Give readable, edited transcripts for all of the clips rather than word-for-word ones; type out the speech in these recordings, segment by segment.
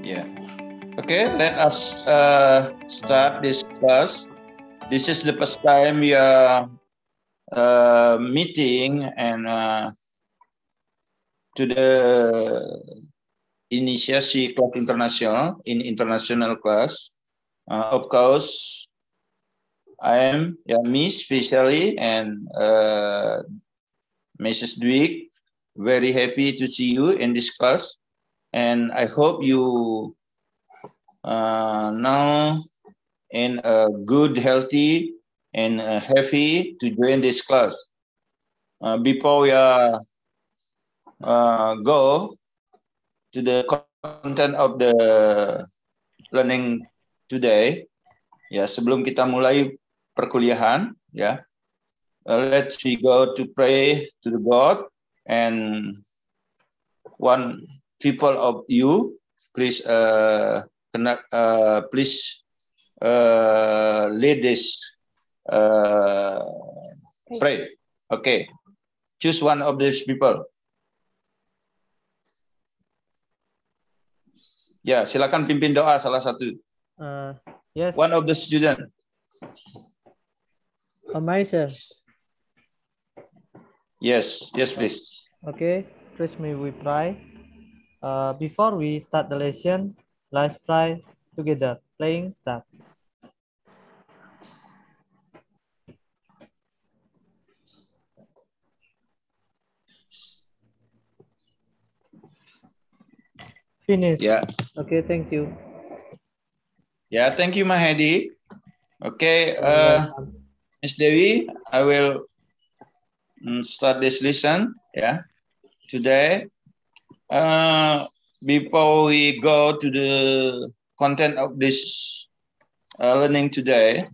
Yeah. Okay, let us start this class. This is the first time we are meeting and to the initiasi class international in international class. Of course, I am me especially and Mrs. Dwick. Very happy to see you in this class, and I hope you now in a good, healthy, and happy to join this class. Before we go to the content of the learning today, ya sebelum kita mulai perkuliahan, ya, let's we go to pray to the God, and one people of you, please please lead this pray. Okay, choose one of these people. Ya, silakan pimpin doa salah satu. Yes. One of the student. Myself. Yes, please. Okay, please may we pray. Before we start the lesson, let's pray together. Playing start. Finish. Yeah. Okay, thank you. Yeah, thank you, Mahedi. Okay, Miss Dewi, I will start this lesson. Yeah, today. Before we go to the content of this learning today,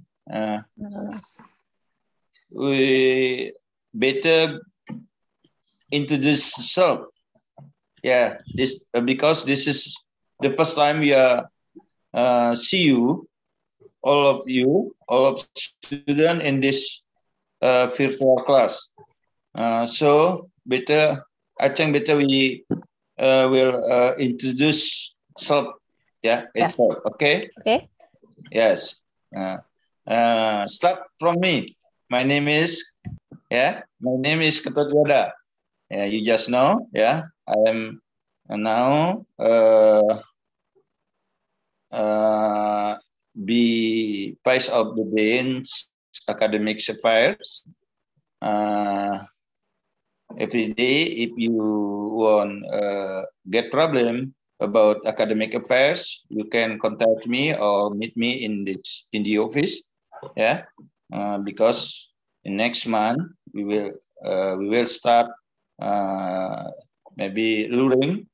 we better introduce self. Yeah, this because this is the first time we are see you, all of students in this virtual class. So better, I think better we will introduce self. Yeah, itself. Okay. Okay. Yes. Start from me. My name is Ketut Yoda. Yeah, you just know. Yeah, I am now be vice of the Dean's Academic Affairs. Every day, if you want get problem about academic affairs, you can contact me or meet me in the office. Yeah, because in next month we will start maybe luring.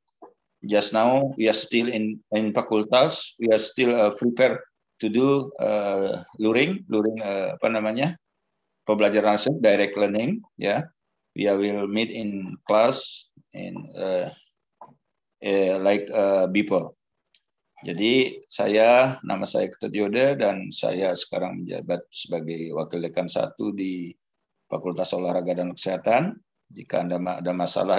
Just now we are still in fakultas, we are still prepared to do luring apa namanya, pembelajaran langsung, direct learning. Yeah, we will meet in class in like before. Jadi nama saya Ketut Yoda dan saya sekarang menjabat sebagai Wakil Dekan 1 di Fakultas Olahraga dan Kesehatan. Jika Anda ada masalah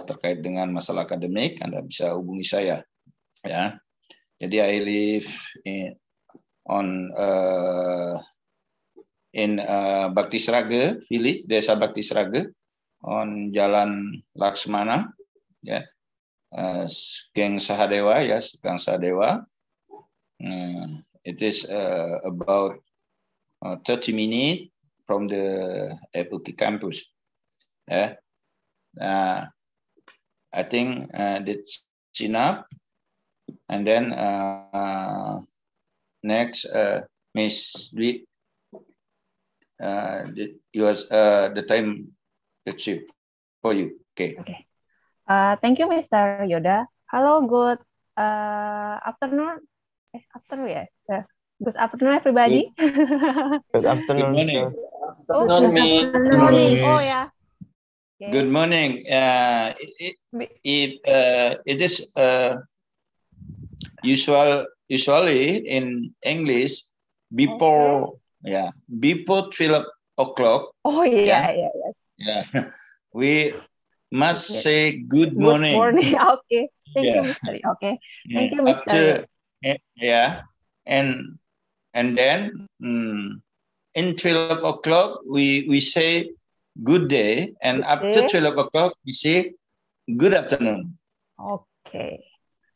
terkait dengan masalah akademik, Anda bisa hubungi saya. Ya. Jadi I live in Bakti Sraga village, Desa Bakti Sraga, on Jalan Laksmana, ya, Geng Sahadewa, ya, Gang Sahadewa. It is about 30 minutes from the FUK campus. Yeah. I think that's enough. And then next, Miss Dwi, the time that's it for you. Okay. Okay. Thank you, Mr. Yoda. Hello, good afternoon. Afternoon, yes. Good afternoon, everybody. Good afternoon. Good morning. Oh, Good morning. Good morning. Oh, yeah. Okay. Good morning. It is usually in English before before 12 o'clock. Oh, yeah. Yeah. We must say good Good morning. morning. Okay. Thank you, Yeah. Mr. Okay. Thank Yeah. you, Mr. After, yeah, and then in 12 o'clock we say good day, and Good after day. 12 o'clock we say good afternoon. Okay.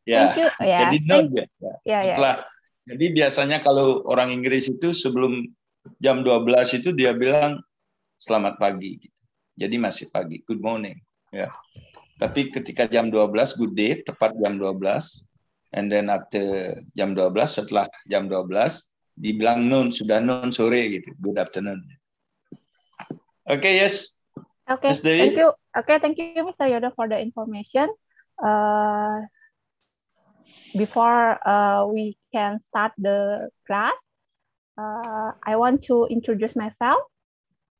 Ya, Thank you. Yeah. jadi noon ya. Yeah, Setelah, jadi biasanya kalau orang Inggris itu sebelum jam 12 itu dia bilang selamat pagi. Gitu. Jadi masih pagi, good morning. Ya. Tapi ketika jam 12, good day, tepat jam 12. And then after jam 12, setelah jam 12, dibilang noon, sudah noon sore gitu, good afternoon. Okay, yes. Okay, Yes, Dewi? thank you. Okay, thank you, Mr. Yoda, for the information. Before we can start the class, I want to introduce myself.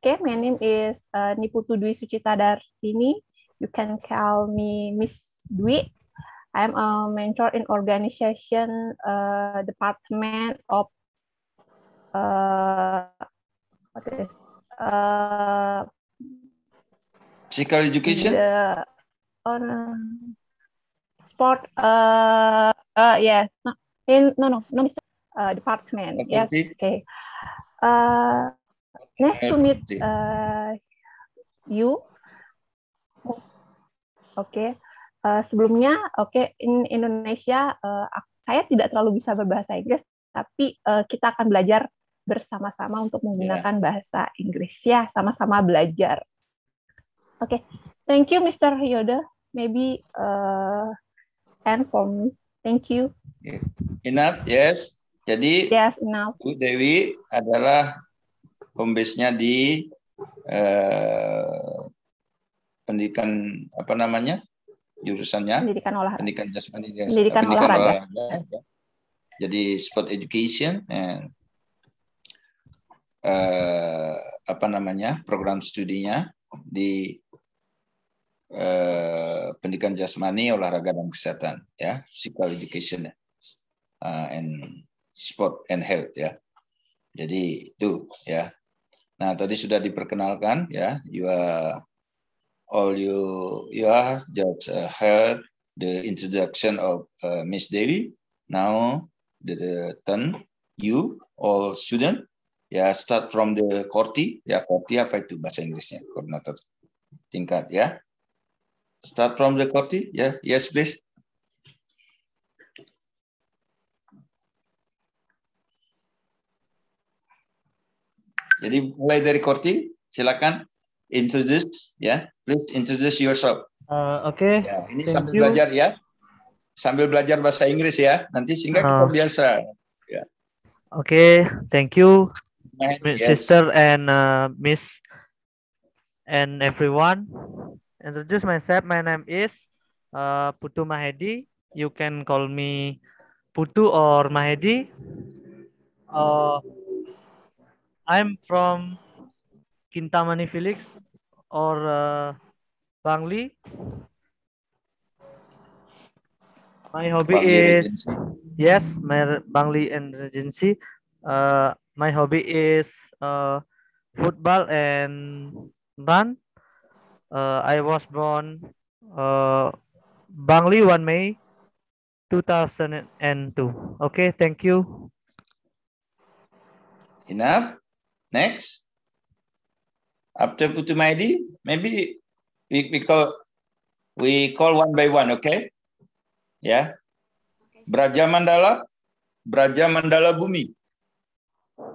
Okay, my name is Niputu Dwi Sucita Dartini. You can call me Miss Dwi. I'm a mentor in organization department of what is Physical education? the sport. Yes. No, Mr. Department. Yes. Okay. Nice to meet you. Oke. Sebelumnya, in Indonesia, saya tidak terlalu bisa berbahasa Inggris, tapi kita akan belajar bersama-sama untuk menggunakan bahasa Inggris. Ya, sama-sama belajar. Oke. Thank you, Mr. Yoda. Maybe and for me. Thank you. Enough, yes. Jadi, yes, enough. Bu Dewi adalah home base-nya di pendidikan apa namanya? Jurusannya? Pendidikan olahraga. Pendidikan jasmani. Pendidikan olahraga. Ya. Jadi sport education and apa namanya? Program studinya di pendidikan jasmani, olahraga dan kesehatan, ya, physical education, and sport and health, ya. Jadi itu, ya. Nah, tadi sudah diperkenalkan, ya. You just heard the introduction of Miss Dewi. Now the turn you all student, ya, start from the Korti, ya. Korti apa itu bahasa Inggrisnya? Koordinator tingkat, ya. Start from the Korti, ya. Yes, please. Jadi mulai dari Korti, silakan introduce, ya. Please introduce yourself. Oke. Ya, ini sambil belajar, ya. Sambil belajar bahasa Inggris, ya. Nanti sehingga kita biasa. Ya. Oke, thank you, Yes. sister and Miss and everyone. Introduce myself. My name is Putu Mahedi. You can call me Putu or Mahedi. I'm from Kintamani Felix or Bangli. My hobby Bangli is Regency. my Bangli and Regency. My hobby is football and run. I was born Bangli 1 May 2002. Okay, thank you. Enough. Next. After Putu Mahedi, maybe we call one by one, okay? Ya. Braja Mandala Bumi.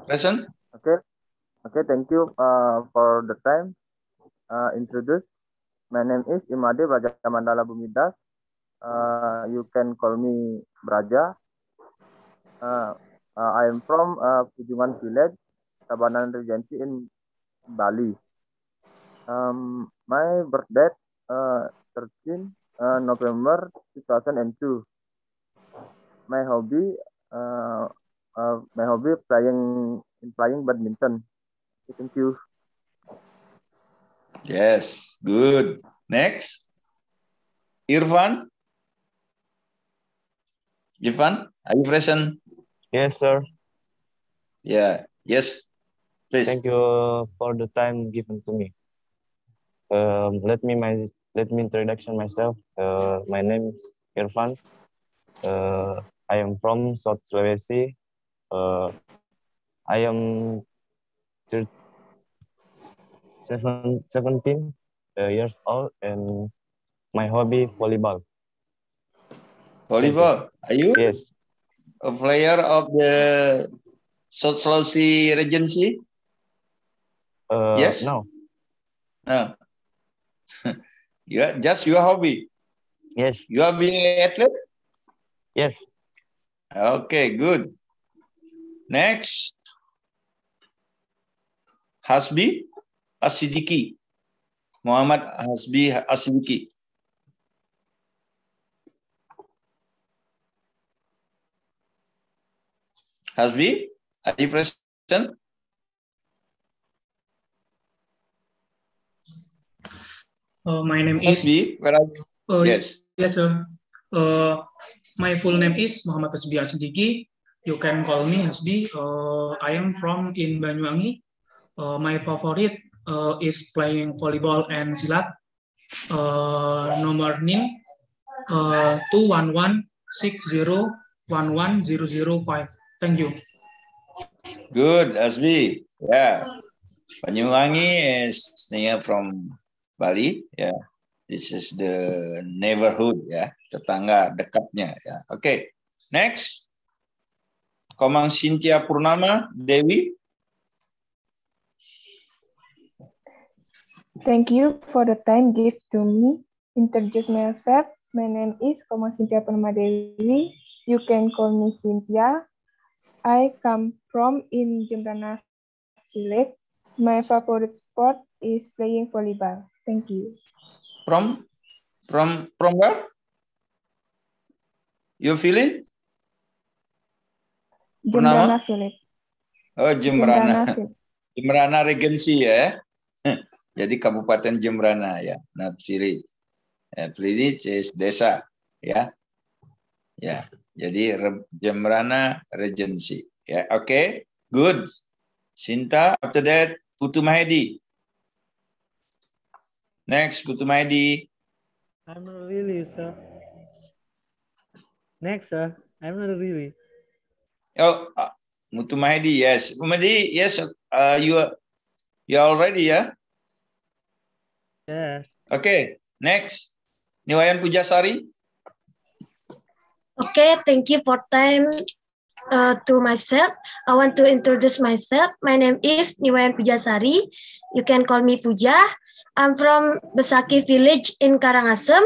Present? Okay, thank you for the time. Introduce. My name is Imade Braja Mandala Bumidas. You can call me Braja. I am from Pujungan Village, Tabanan Regency in Bali. My birth date 13 November 2002. My hobby playing badminton. Thank you. Yes, good. Next, Irfan, are you present? Yes, sir. Yeah. Yes. Please. Thank you for the time given to me. Let let me introduction myself. My name is Irfan. I am from South Sulawesi. I am 17 years old, and my hobby volleyball. Volleyball. Are you Yes. a player of the South Sulawesi Regency? Yes. No. No. Yeah, just your hobby. Yes. You are being an athlete? Yes. Okay, good. Next. Hasbi Asidiki. Muhammad Hasbi Asidiki. Hasbi, are you present? My name is Hasbi, where are you? Yes. Yes, sir. My full name is Muhammad Hasbi Asidiki. You can call me Hasbi. I am from in Banyuwangi. My favorite is playing volleyball and silat. Nomor NIM 21160110005. Thank you. Good, Hasbi. Yeah. Banyuwangi is near from Bali. Yeah. This is the neighborhood, ya, tetangga dekatnya, ya. Okay, next. Komang Cynthia Purnama, Dewi. Thank you for the time given to me. Introduce myself. My name is Komang Cynthia Purnama Dewi. You can call me Cynthia. I come from in Jembrana village. My favorite sport is playing volleyball. Thank you. From where? You feeling? Jembrana village. Oh, Jembrana. Jembrana Regency, ya. Jadi Kabupaten Jembrana, ya, not village. Village is desa, ya. Ya. Jadi Jembrana Regency, ya. Okay, good. Sinta, after that Putu Mahedi. Next, Putu Mahedi. I'm not really, sir. Next, sir. I'm not really. Oh, Putu Mahedi, yes. Mahedi, yes. You are already, yeah? Yes. Okay, next. Niwayan Pujasari. Okay, thank you for time to myself. I want to introduce myself. My name is Niwayan Pujasari. You can call me Puja. I'm from Besaki village in Karangasem.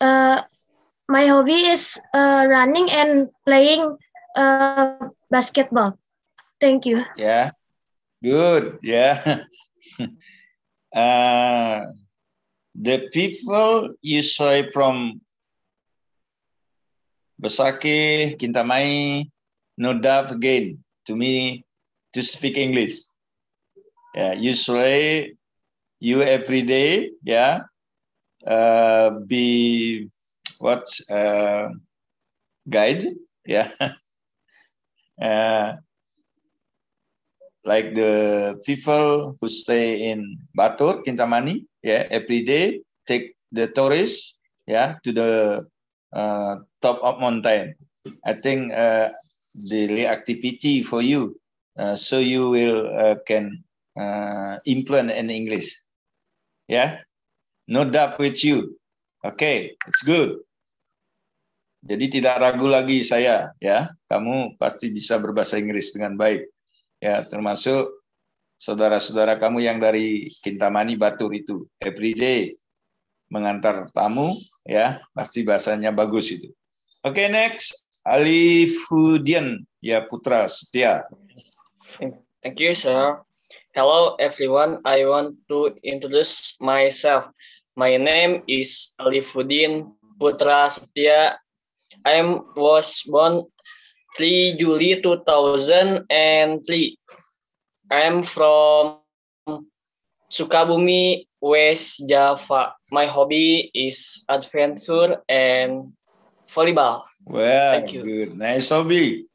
My hobby is running and playing basketball. Thank you. Yeah, good. Yeah. The people usually from Besaki, Kintamani, Nodaf again to me to speak English. Yeah, usually you every day, yeah, be what guide, yeah, like the people who stay in Batur, Kintamani, yeah, every day take the tourists, yeah, to the top of mountain. I think daily activity for you, so you will can implement in English. Yeah, no doubt with you. Okay, it's good. Jadi tidak ragu lagi saya, ya. Kamu pasti bisa berbahasa Inggris dengan baik. Ya, termasuk saudara-saudara kamu yang dari Kintamani Batur itu. Every day mengantar tamu, ya, pasti bahasanya bagus itu. Okay, next. Alifudian, ya, Putra Setia. Thank you, sir. Hello, everyone. I want to introduce myself. My name is Alifuddin Putra Setia. I was born 3 Juli 2003. I am from Sukabumi, West Java. My hobby is adventure and volleyball. Well, thank you. Good. Nice hobby.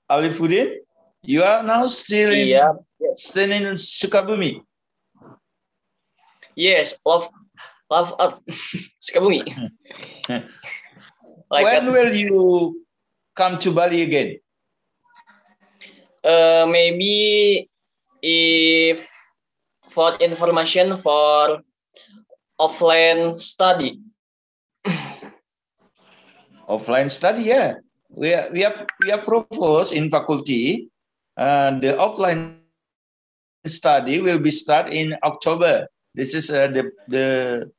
Alifuddin, you are now still in Sukabumi. Yes, love art. Sukabumi. Like When that. will you come to Bali again? Maybe if for information for offline study. Offline study, yeah. We have proposed in faculty the offline study will be start in October. This is the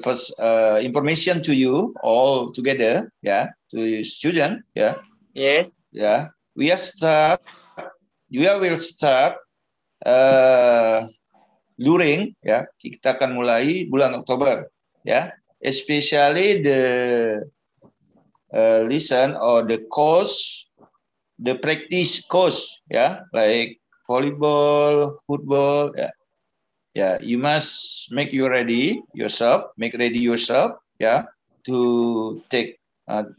first information to you all together, yeah, to student, yeah. Yeah. Yeah. We will start luring, ya. Kita akan mulai bulan Oktober, ya. Especially the lesson or the course, the practice course, yeah, like volleyball, football, yeah. Yeah, you must make you ready yourself, yeah, to take look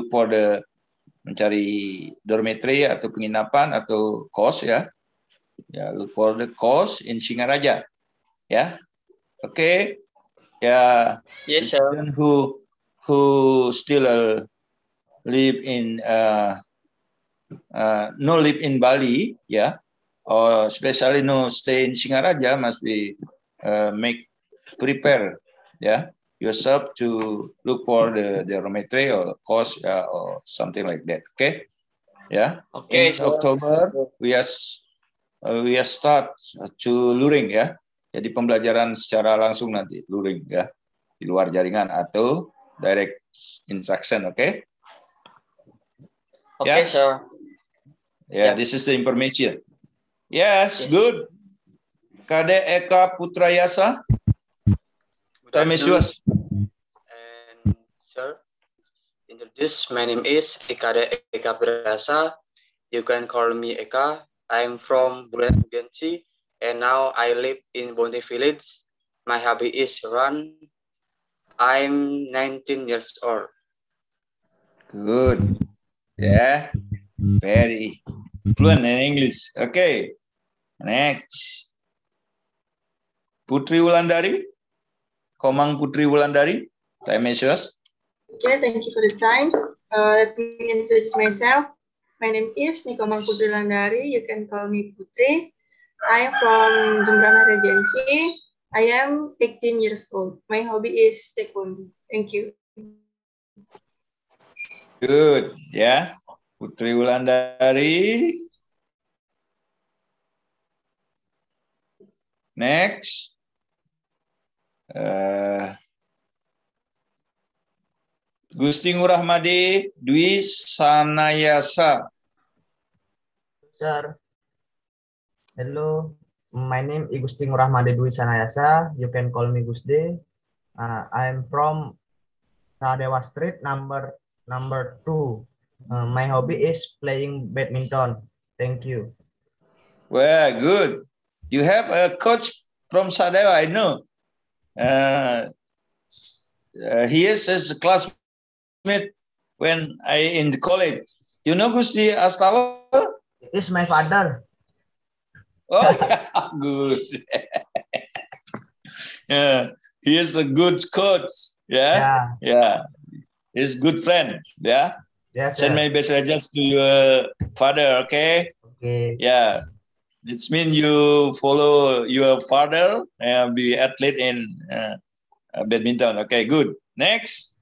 for the mencari dormitory atau penginapan atau kos, ya. Ya, look for the course in Singaraja, ya. Okay, ya. Yes, sir. Who still live in no live in Bali, ya, or especially no stay in Singaraja must be prepare, ya, yourself to look for the dormitory or course, or something like that. Okay, ya. Okay, in October we are start to luring, ya. Jadi pembelajaran secara langsung nanti luring, ya, di luar jaringan atau direct instruction. Okay. Okay, sir. Yeah, this is the information. Yes, good. Kade Eka Putrayasa. Time is yours. And sir, introduce. My name is Ekade Eka Putrayasa. You can call me Eka. I'm from Bugensi, and now I live in Bonte Village. My hobby is run. I'm 19 years old. Good. Yeah. Very fluent in English. Okay. Next. Putri Wulandari. Komang Putri Wulandari. Time is yours. Okay, thank you for the time. Let me introduce myself. My name is Nikomang Putri Wulandari. You can call me Putri. I am from Jembrana Regency. I am 18 years old. My hobby is taekwondo. Thank you. Good. Yeah. Putri Wulandari. Next. Gusti Ngurahmadi Dwi Sanayasa. Sir. Hello. My name is Gusti Ngurahmadi Dwi Sanayasa. You can call me Gusti. I'm from Sadewa Street, number 2. My hobby is playing badminton. Thank you. Well, good. You have a coach from Sadewa, I know. He is his classmate when I in college. You know Gusti Astawa? It's my father. Oh, good. Yeah, he is a good coach. Yeah, yeah. He's a good friend. Yeah. Yes, send my best regards to your father. Okay. Okay. Yeah. It means you follow your father and be athlete in badminton. Okay, good. Next.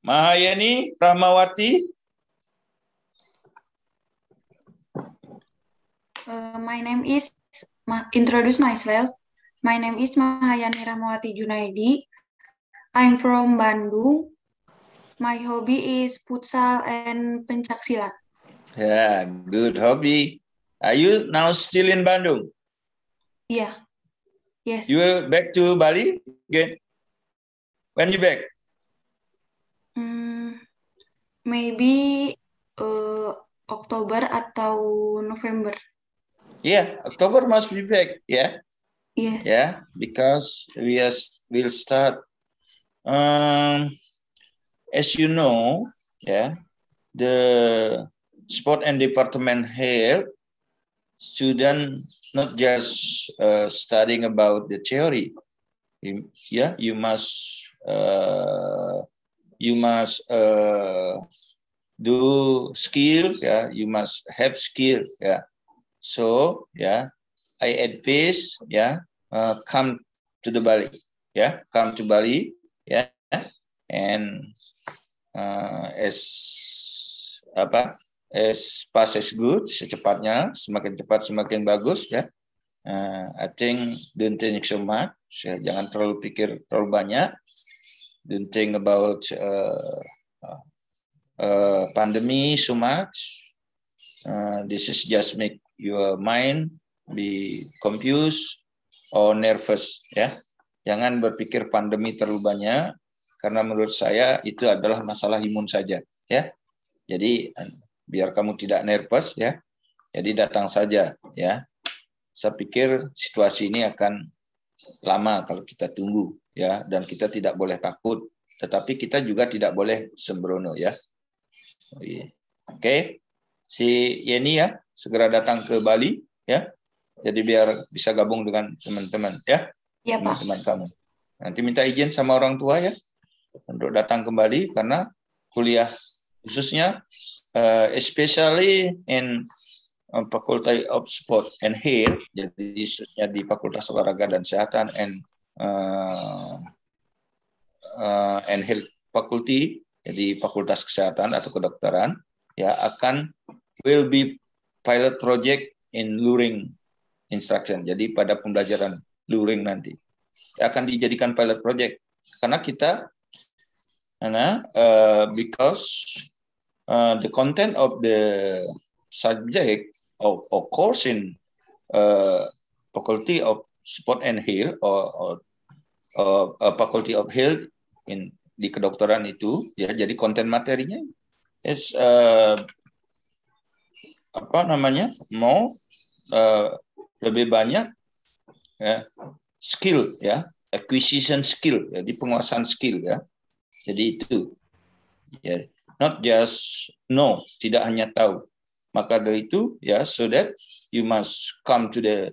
Mahayani Rahmawati. My name is, introduce myself. My name is Mahayani Rahmawati Junaidi. I'm from Bandung. My hobby is futsal and pencaksilat. Yeah, good hobby. Are you now still in Bandung? Yeah. Yes. You will back to Bali again? When you back? Maybe Oktober atau November. Yeah, October must be back. Yeah. Yes. Yeah, because we'll start. As you know, yeah, the sport and department head student not just studying about the theory. Yeah, you must do skill. Yeah, you must have skill. Yeah, so yeah, I advise. Yeah, come to the Bali. Yeah, come to Bali. Yeah, and as fast as good, secepatnya, semakin cepat semakin bagus ya. I think don't think so much. Jangan terlalu pikir terlalu banyak. Don't think about pandemic so much. This is just make your mind be confused or nervous ya. Jangan berpikir pandemi terlalu banyak karena menurut saya itu adalah masalah imun saja ya. Jadi biar kamu tidak nervous ya. Jadi datang saja ya. Saya pikir situasi ini akan lama kalau kita tunggu ya, dan kita tidak boleh takut, tetapi kita juga tidak boleh sembrono ya. Oke. Si Yeni ya segera datang ke Bali ya. Jadi biar bisa gabung dengan teman-teman ya. Iya, Pak. Teman-teman kamu. Nanti minta izin sama orang tua ya untuk datang ke Bali karena kuliah khususnya especially in Faculty of Sport and Health, jadi khususnya di Fakultas Olahraga dan Kesehatan and Health Faculty, jadi Fakultas Kesehatan atau Kedokteran, ya will be pilot project in luring instruction. Jadi pada pembelajaran luring nanti akan dijadikan pilot project karena kita because the content of the subject of course in Faculty of Sport and Health or Faculty of Health di kedokteran itu ya, jadi konten materinya is lebih banyak ya, skill ya, acquisition skill, jadi penguasaan skill ya. Jadi itu ya, not just know, tidak hanya tahu. Maka dari itu ya, so that you must come to the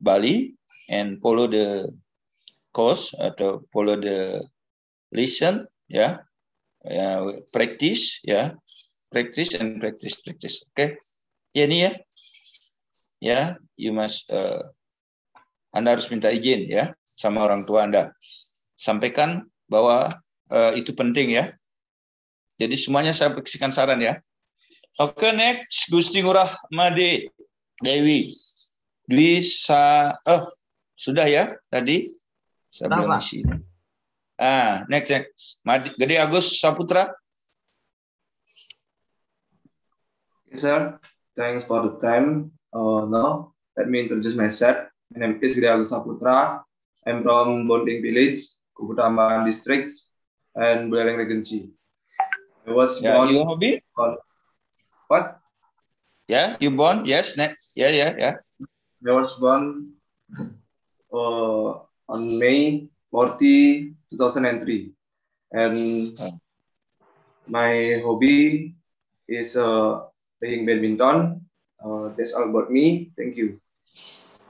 Bali and follow the course atau follow the lesson ya, practice ya, practice. Oke. Ya ini ya, you must Anda harus minta izin ya sama orang tua Anda. Sampaikan bahwa itu penting ya. Jadi semuanya saya berikan saran ya. Oke, next Gusti Ngurah Made Dewi. Sudah ya tadi? Saya belum di sini. Next. Gede Agus Saputra. Yes, sir. Thanks for the time. Now, let me introduce myself. My name is Gede Agus Saputra. I'm from Bonding Village, Kukutambaran District, and Buleleng Regency. I was born. Your hobby? What? Yeah, you born? Yes, next. Yeah. I was born on May 40, 2003. And my hobby is playing badminton. That's all about me. Thank you.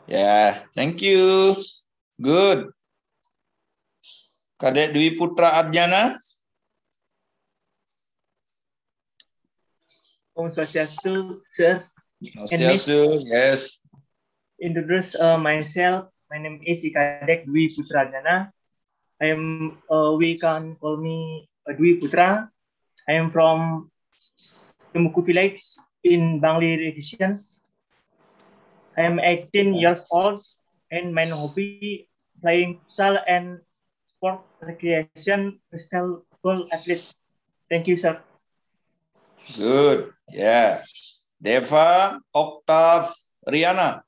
Yeah, thank you. Good. Kadek Dwi Putra Arjana. Om Swastiastu, sir. Swastiastu, yes. Introduce myself. My name is Kadek Dwi Putra Arjana. We can call me Dwi Putra. I am from Temuku Village in Bangli region. I am 18 years old and my hobby playing futsal and sport recreation style ball athlete. Thank you, sir. Good. Yeah. Deva Octav Riana.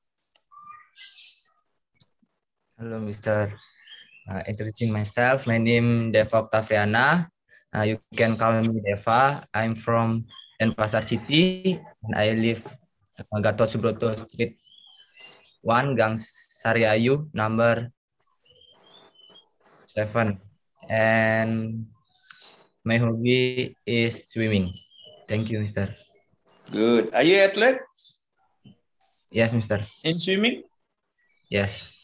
Hello, Mr. Introducing myself. My name Deva Octaviana. You can call me Deva. I'm from Denpasar City and I live Gatot Subroto Street 1, Gang Sariayu, number 7. And my hobby is swimming. Thank you, Mr. Good. Are you athlete? Yes, Mister. In swimming? Yes.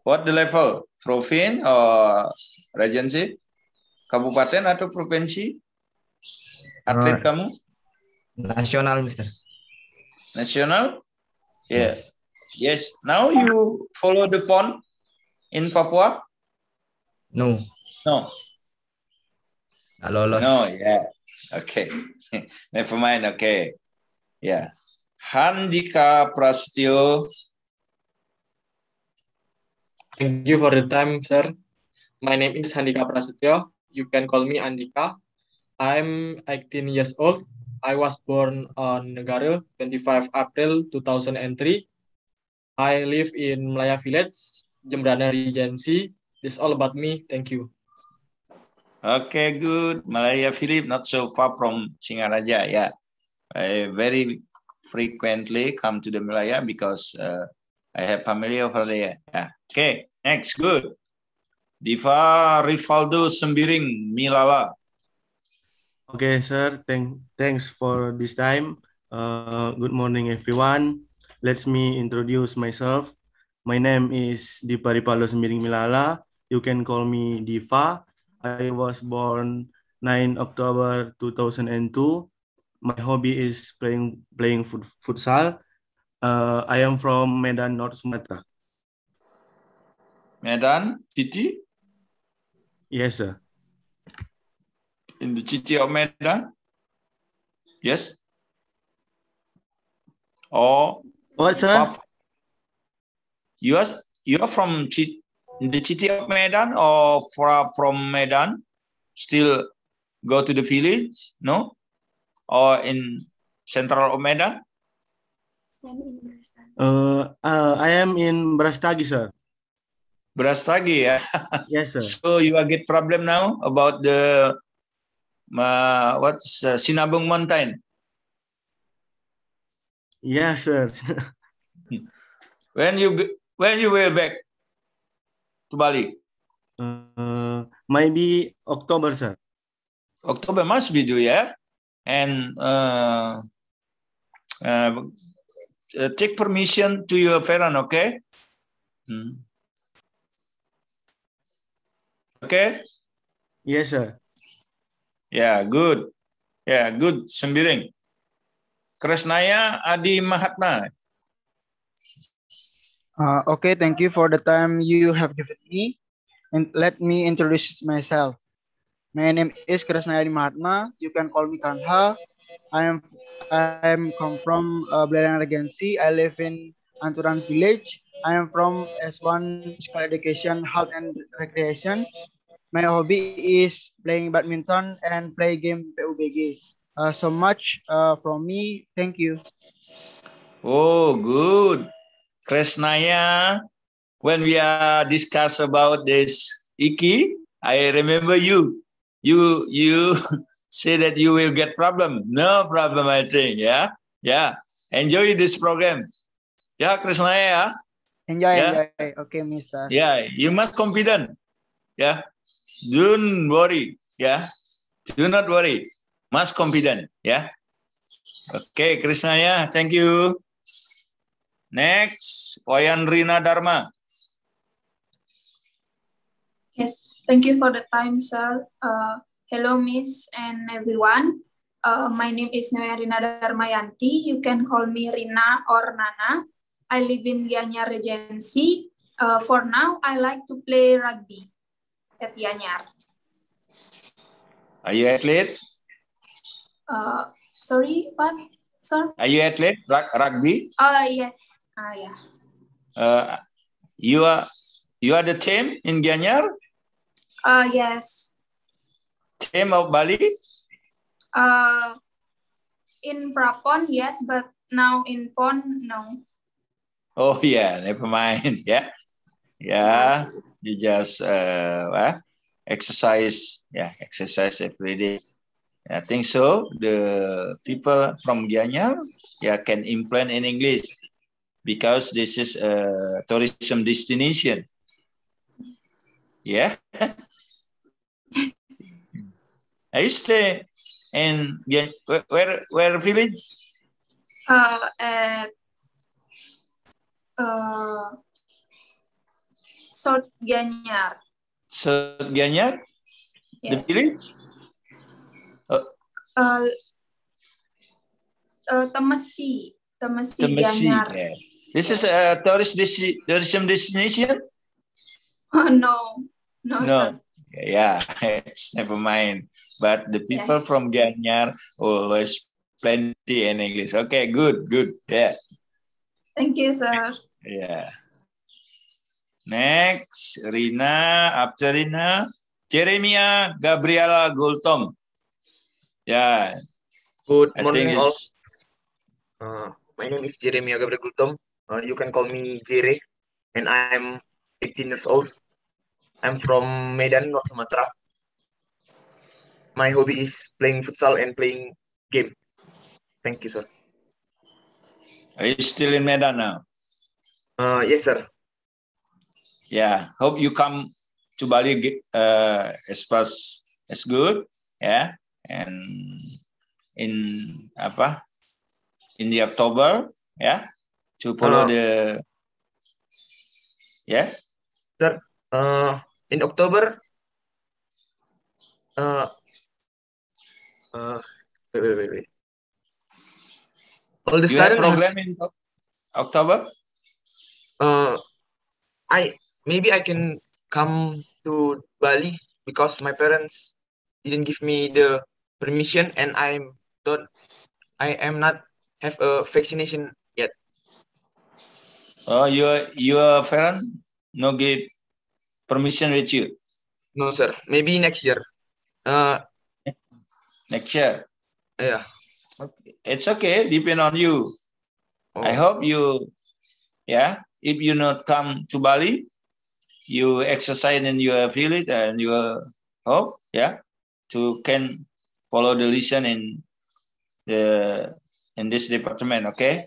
What the level? Province or regency? Kabupaten atau provinsi? Atlet kamu? Nasional, Mister. Nasional? Yeah. Yes. Yes. Now you follow the pond in Papua? No. No. Nggak lolos. No, yeah. Okay. Never mind. Okay. Yeah. Handika Prasetyo. Thank you for the time, sir. My name is Handika Prasetyo. You can call me Andika. I'm 18 years old. I was born on Negara, 25 April 2003. I live in Melaya Village, Jembrana Regency. This is all about me. Thank you. Okay, good. Malaya Philip, not so far from Singaraja. Yeah, I very frequently come to the Malaya because I have family over there. Yeah. Okay, next, good. Diva Rivaldo Sembiring Milala. Okay, sir. Thanks for this time. Good morning, everyone. Let me introduce myself. My name is Diva Rivaldo Sembiring Milala. You can call me Diva. I was born 9 October 2002. My hobby is playing futsal. I am from Medan, North Sumatra. Medan, city? Yes, sir. In the city of Medan? Yes? Or what, sir? You are from the city of Medan or from Medan? Still go to the village? No? Or in central of Medan? I am in Brastagi, sir. Brastagi, yeah. Yes, sir. So you are get problem now about the Sinabung Mountain? Yes, sir. When you will back to Bali? Maybe October, sir. October must be due, yeah. And take permission to your parent, okay? Okay. Yes, sir. Yeah, good. Yeah, good. Sembiring. Krisnaya Adi Mahatma. Okay, thank you for the time you have given me. And let me introduce myself. My name is Krisnaya Adi Mahatma. You can call me Kanha. I am come from Belerang Regency. I live in Anturan Village. I am from S1 Physical Education, Health and Recreation. My hobby is playing badminton and play game PUBG. So much from me. Thank you. Oh, good. Krisnaya, when we are discuss about this Iki, I remember you. You say that you will get problem. No problem, I think. Yeah. Yeah. Enjoy this program. Yeah, Krisnaya. Enjoy, yeah. Enjoy. Okay, Mister. Yeah, you must confident. Yeah. Don't worry. Yeah. Do not worry. Must confident. Yeah. Okay, Krisnaya. Thank you. Next, Wayan Rina Dharma. Yes, thank you for the time, sir. Hello, Miss and everyone. My name is Rina Dharmayanti. You can call me Rina or Nana. I live in Gianyar Regency. For now, I like to play rugby at Gianyar. Are you athlete? Sorry, what, sir? Are you athlete? Rugby? Yes. Yeah. You are the team in Gianyar? Yes. Team of Bali? In Prapon, yes, but now in Pon, no. Oh yeah, never mind. Yeah, yeah. You just exercise. Yeah, exercise every day. I think so. The people from Gianyar, yeah, can implement in English because this is a tourism destination. Yeah. I stay in where village? At South Gianyar. South Gianyar? The Yes. village? Temesi Temesi. Gianyar. Yeah. This is a tourism destination? Oh, no, No. sir. Yeah, never mind. But the people Yes. from Gianyar always plenty in English. Okay, good. Yeah. Thank you, sir. Yeah. Next, Rina. After Rina, Jeremia Gabriela Gultom. Yeah. Good I morning, think all. it's My name is Jeremia Gabriel Gultom. You can call me Jere, and I'm 18 years old. I'm from Medan, North Sumatra. My hobby is playing futsal and playing game. Thank you, sir. Are you still in Medan now? Yes, sir. Yeah. Hope you come to Bali as fast as good. Yeah. And in the October, yeah, to follow the Sir. In October. Wait. All the you have students program in October? Maybe I can come to Bali because my parents didn't give me the permission, and I am not have a vaccination yet. Oh, your parents no give permission with you? No, sir. Maybe next year. Next year? Yeah. It's okay. Depend on you. I hope you, if you not come to Bali, you exercise in your village and your hope, to can follow the lesson in this department, okay?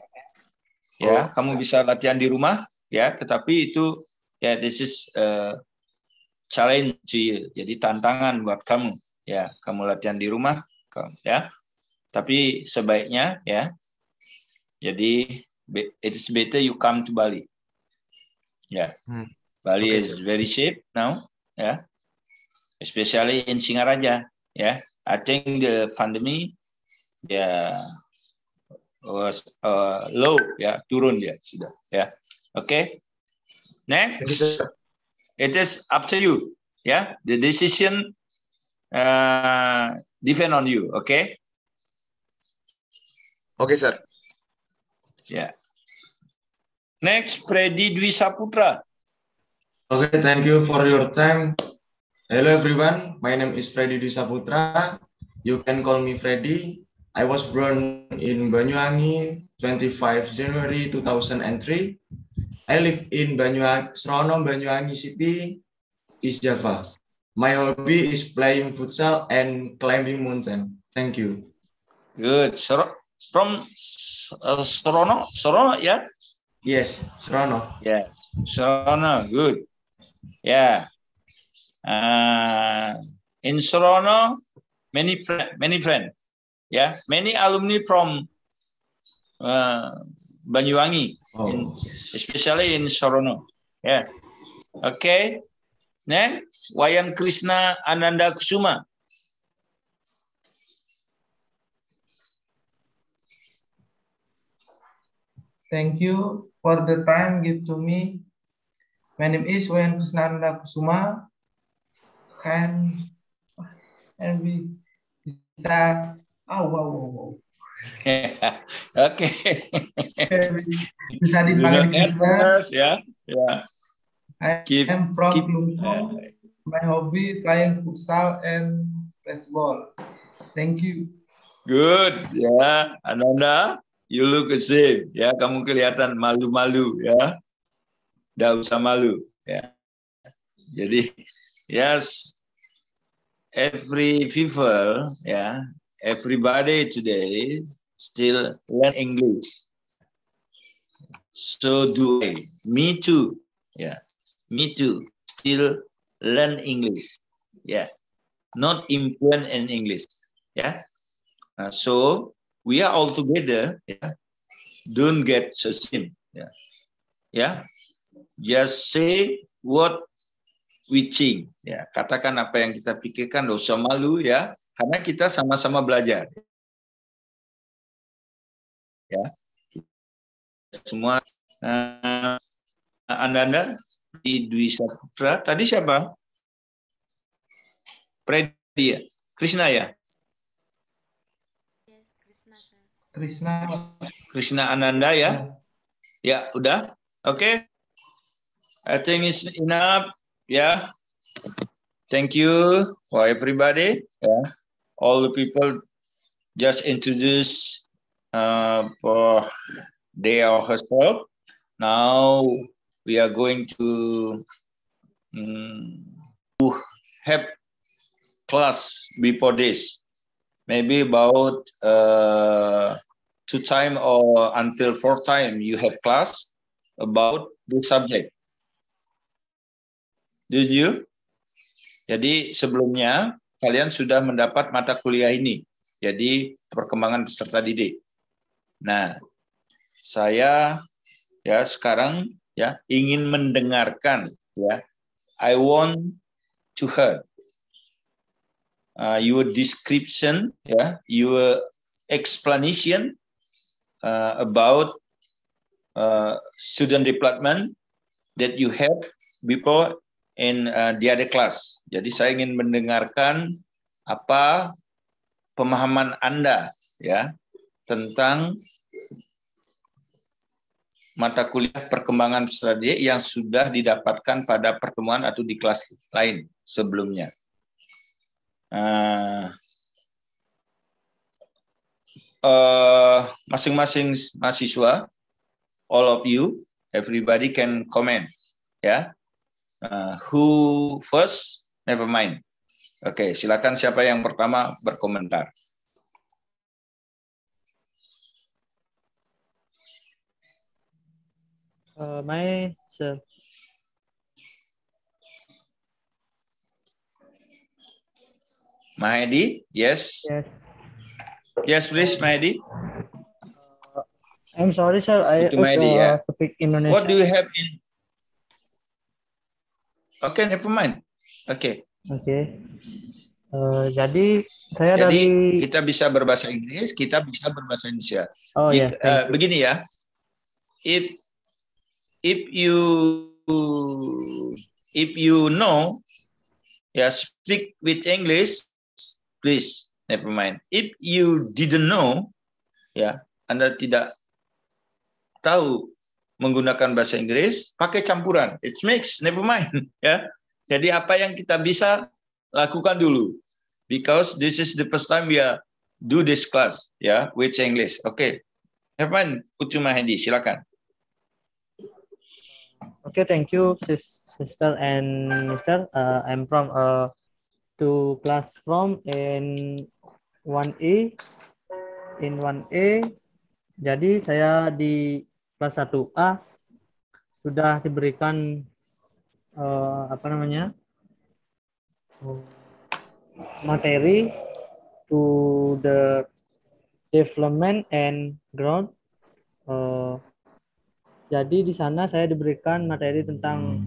Ya, kamu bisa latihan di rumah, tetapi itu this is challenge to you. Jadi tantangan buat kamu, kamu latihan di rumah, Tapi sebaiknya, jadi it is better you come to Bali. Bali is very safe now, especially in Singaraja. I think the pandemic, was low, turun dia sudah, Okay. Next, it is up to you, The decision depend on you, okay? Okay, sir. Next, Freddy Dwi Saputra. Okay, thank you for your time. Hello, everyone. My name is Freddy Dwi Saputra. You can call me Freddy. I was born in Banyuwangi, 25 January 2003. I live in Srono, Banyuwangi City, East Java. My hobby is playing futsal and climbing mountain. Thank you. Good. From Srono, yeah? Yes, Srono. Yeah, Srono, good. Yeah. In Srono, many friends. Many alumni from Banyuwangi, especially in Srono. Okay. Next, Wayan Krishna Ananda Kusuma. Thank you for the time given to me. My name is Wayan Krishna Ananda Kusuma. And wow. Okay. Bisa dipanggil Krishna. I am from Klungkung. My hobby playing futsal and baseball. Thank you. Good. Ananda, you look the same. Kamu kelihatan malu-malu, Nggak usah malu, Jadi, yes, every people, everybody today still learn English. So do I. Me too. Me too. Still learn English. Not influent in English. So we are all together. don't get ashamed. Yeah. Yeah. Just say what we think. Ya, katakan apa yang kita pikirkan, tidak usah malu ya, karena kita sama-sama belajar. Ya. Semua Anda di Dwi Saputra. Tadi siapa? Predi ya? Krishna ya? Krishna Ananda ya? Ya, udah. Oke. I think it's enough. Yeah. Thank you for everybody. Yeah. All the people just introduce for they or herself. Now we are going to have class before this. Maybe about 2 times or until 4 times you have class about this subject. Did you? Jadi sebelumnya kalian sudah mendapat mata kuliah ini. Jadi perkembangan peserta didik. Nah, saya ya sekarang ya ingin mendengarkan ya. I want to hear your description, your explanation about student development that you have before in the other class. Jadi saya ingin mendengarkan apa pemahaman Anda ya tentang mata kuliah perkembangan peserta didik yang sudah didapatkan pada pertemuan atau di kelas lain sebelumnya. Masing-masing mahasiswa, all of you, everybody can comment, ya. Who first? Never mind. Oke, silakan siapa yang pertama berkomentar. Myself. Mahedi, yes. Yes. Yes, please, Mahedi. I'm sorry, sir. I speak Indonesia. What do you have in? Okay, never mind. Okay. Oke. Jadi saya dari kita bisa berbahasa Inggris, kita bisa berbahasa Indonesia. Oh ya. Begini ya. If you know, ya speak with English, please never mind. If you didn't know, ya Anda tidak tahu menggunakan bahasa Inggris, pakai campuran. It makes never mind, ya. Jadi apa yang kita bisa lakukan dulu, because this is the first time we are do this class, ya, with English. Okay, never mind. Putu Mahedi, silakan. Okay, thank you, sister and Mister. I'm from to class from in 1A. In 1A, jadi saya di kelas 1A sudah diberikan materi to the development and growth. Jadi di sana saya diberikan materi tentang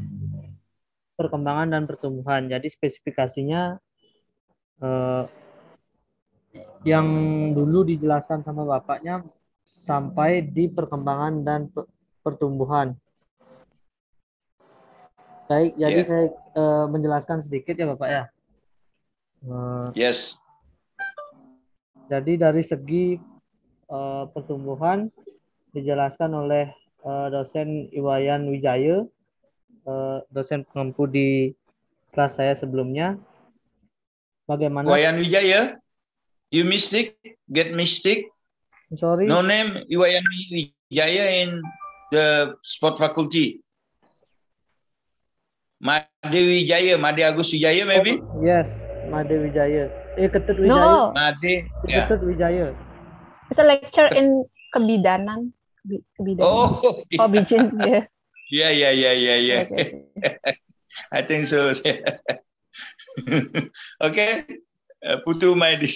perkembangan dan pertumbuhan. Jadi spesifikasinya yang dulu dijelaskan sama bapaknya sampai di perkembangan dan pertumbuhan. Baik, jadi saya menjelaskan sedikit ya Bapak ya. Yes. Jadi dari segi pertumbuhan dijelaskan oleh dosen Iwayan Wijaya, dosen pengampu di kelas saya sebelumnya. Bagaimana? Iwayan Wijaya, you mistake, get mistake. Sorry. No name Iwayan Wijaya in the sport faculty. Made Wijaya, Made Agus Wijaya maybe? Yes, Made Wijaya. Ketut Wijaya. No. Made, Ketut Wijaya. It's a lecture in kebidanan. Kebidanan. Oh, bijen ya. Yeah. Okay. I think so. Okay, Putu Mahedi.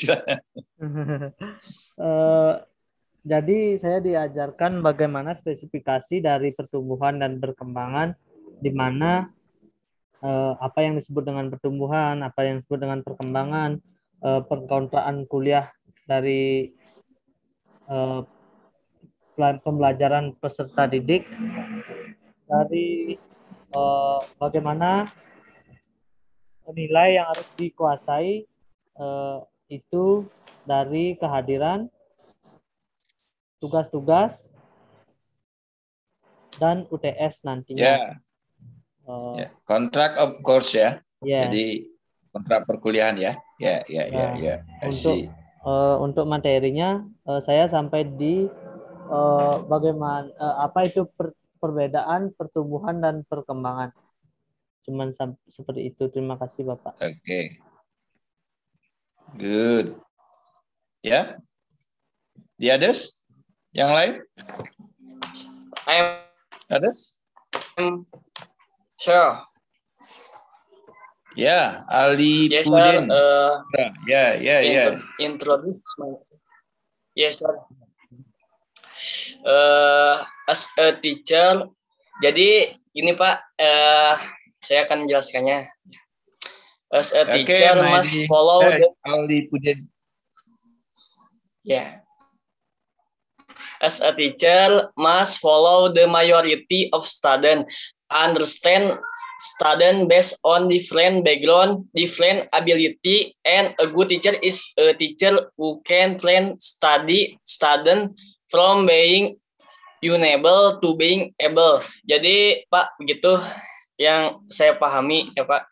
Jadi saya diajarkan bagaimana spesifikasi dari pertumbuhan dan perkembangan, di mana apa yang disebut dengan pertumbuhan, apa yang disebut dengan perkembangan, pengkontraan kuliah dari pembelajaran peserta didik, dari bagaimana nilai yang harus dikuasai itu dari kehadiran tugas-tugas dan UTS nantinya. Kontrak of course ya. Yeah. Jadi kontrak perkuliahan ya. Ya. Untuk materinya saya sampai di bagaimana apa itu perbedaan pertumbuhan dan perkembangan. Cuman seperti itu. Terima kasih Bapak. Oke. Good. Ya. The others? Yang lain? Others? Sure. Ya, Ali Yes, Pudin. sir. Ya. Introduce my. Yes, sir. As a teacher, jadi ini Pak, saya akan menjelaskannya. As a teacher must follow the. Ali Pudin. Yeah. As a teacher must follow the majority of students, understand student based on different background, different ability, and a good teacher is a teacher who can train student from being unable to being able. Jadi Pak, begitu yang saya pahami ya Pak,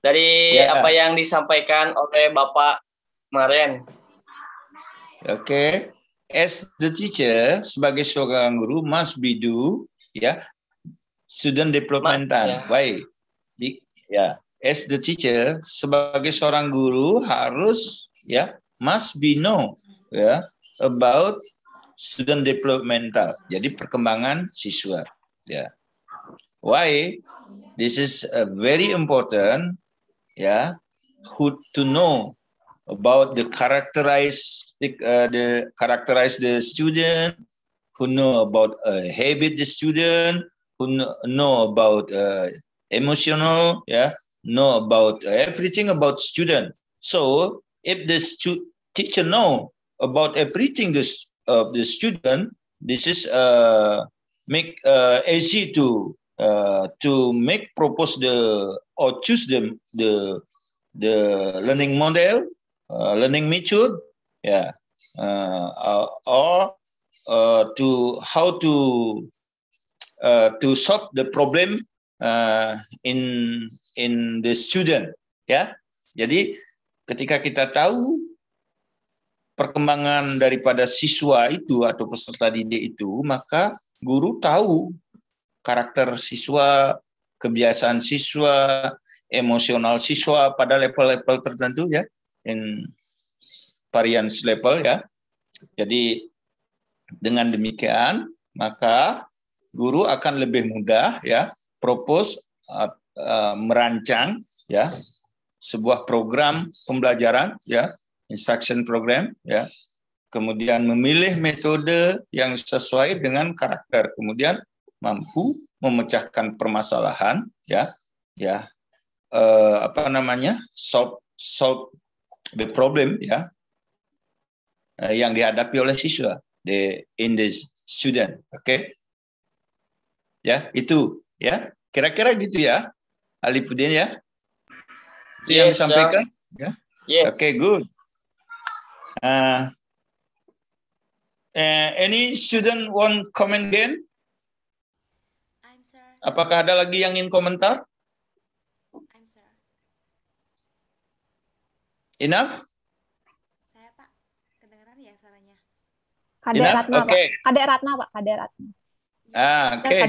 dari apa yang disampaikan oleh Bapak kemarin. Oke. As the teacher, sebagai seorang guru must be do student developmental. Baik. As the teacher, sebagai seorang guru harus must be know about student developmental. Jadi perkembangan siswa. Why? This is very important. Who to know about the characterize the student, who know about habit the student, who know about emotional, know about everything about student. So if the teacher know about everything the student, this is make easy to make propose or choose the learning model, learning method. Or to how to solve the problem in the student. Jadi ketika kita tahu perkembangan daripada siswa itu atau peserta didik itu, maka guru tahu karakter siswa, kebiasaan siswa, emosional siswa pada level-level tertentu in variance level Jadi dengan demikian maka guru akan lebih mudah propose merancang sebuah program pembelajaran instruction program kemudian memilih metode yang sesuai dengan karakter, kemudian mampu memecahkan permasalahan solve the problem yang dihadapi oleh siswa in the student. Oke. Itu kira-kira gitu Ali Pudin yang disampaikan Oke, good. Any student want comment again? Apakah ada lagi yang ingin komentar? Enough? Kadek Ratna, Pak. Kadek Ratna, Pak. Kadek Ratna. Okay.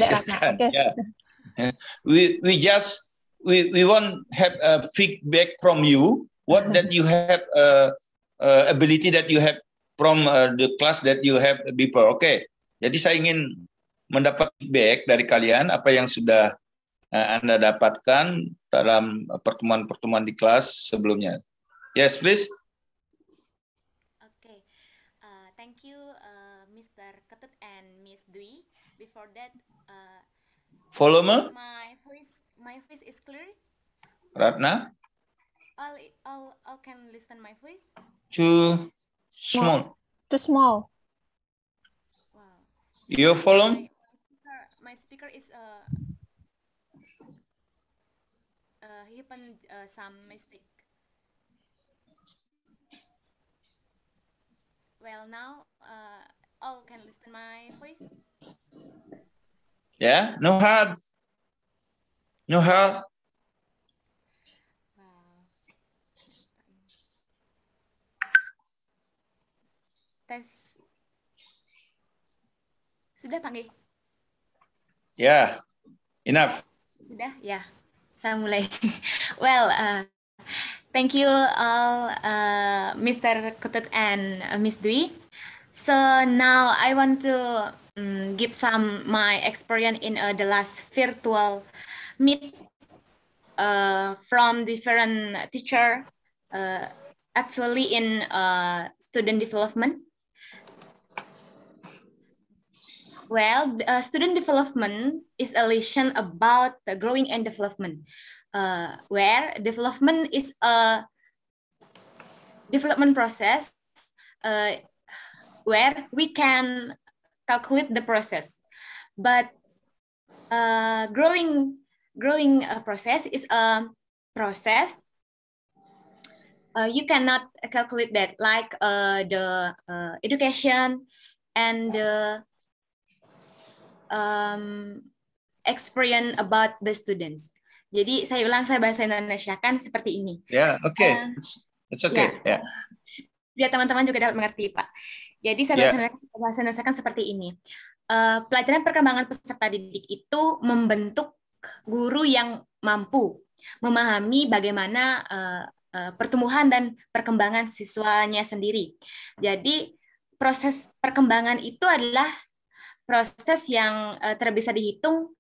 We want have a feedback from you. What that you have ability that you have from the class that you have before. Okay. Jadi saya ingin mendapat feedback dari kalian apa yang sudah Anda dapatkan dalam pertemuan-pertemuan di kelas sebelumnya. Yes, please. Thank you, Miss Dwi. Before that, volume. My voice is clear. Ratna. All can listen my voice. Too small. Too small. Wow. Your volume. My speaker is he happened some mistake. Well, now all can listen my voice. Yeah, no hard. No hard. Tes. Sudah panggil? Yeah, enough. Sudah, ya. Saya mulai. Well, thank you all, Mr. Kutut and Miss Dwi. So now I want to give some my experience in the last virtual meet from different teacher, actually in student development. Well, student development is a lesson about the growing and development, where development is a development process where we can calculate the process, but growing process is a process you cannot calculate that, like the education and the experience about the students. Jadi saya ulang, saya bahasa Indonesiakan seperti ini. Yeah, okay. It's okay. Yeah. Biar teman-teman juga dapat mengerti, Pak. Jadi saya bahasa Indonesiakan seperti ini. Pelajaran perkembangan peserta didik itu membentuk guru yang mampu memahami bagaimana pertumbuhan dan perkembangan siswanya sendiri. Jadi proses perkembangan itu adalah proses yang bisa dihitung,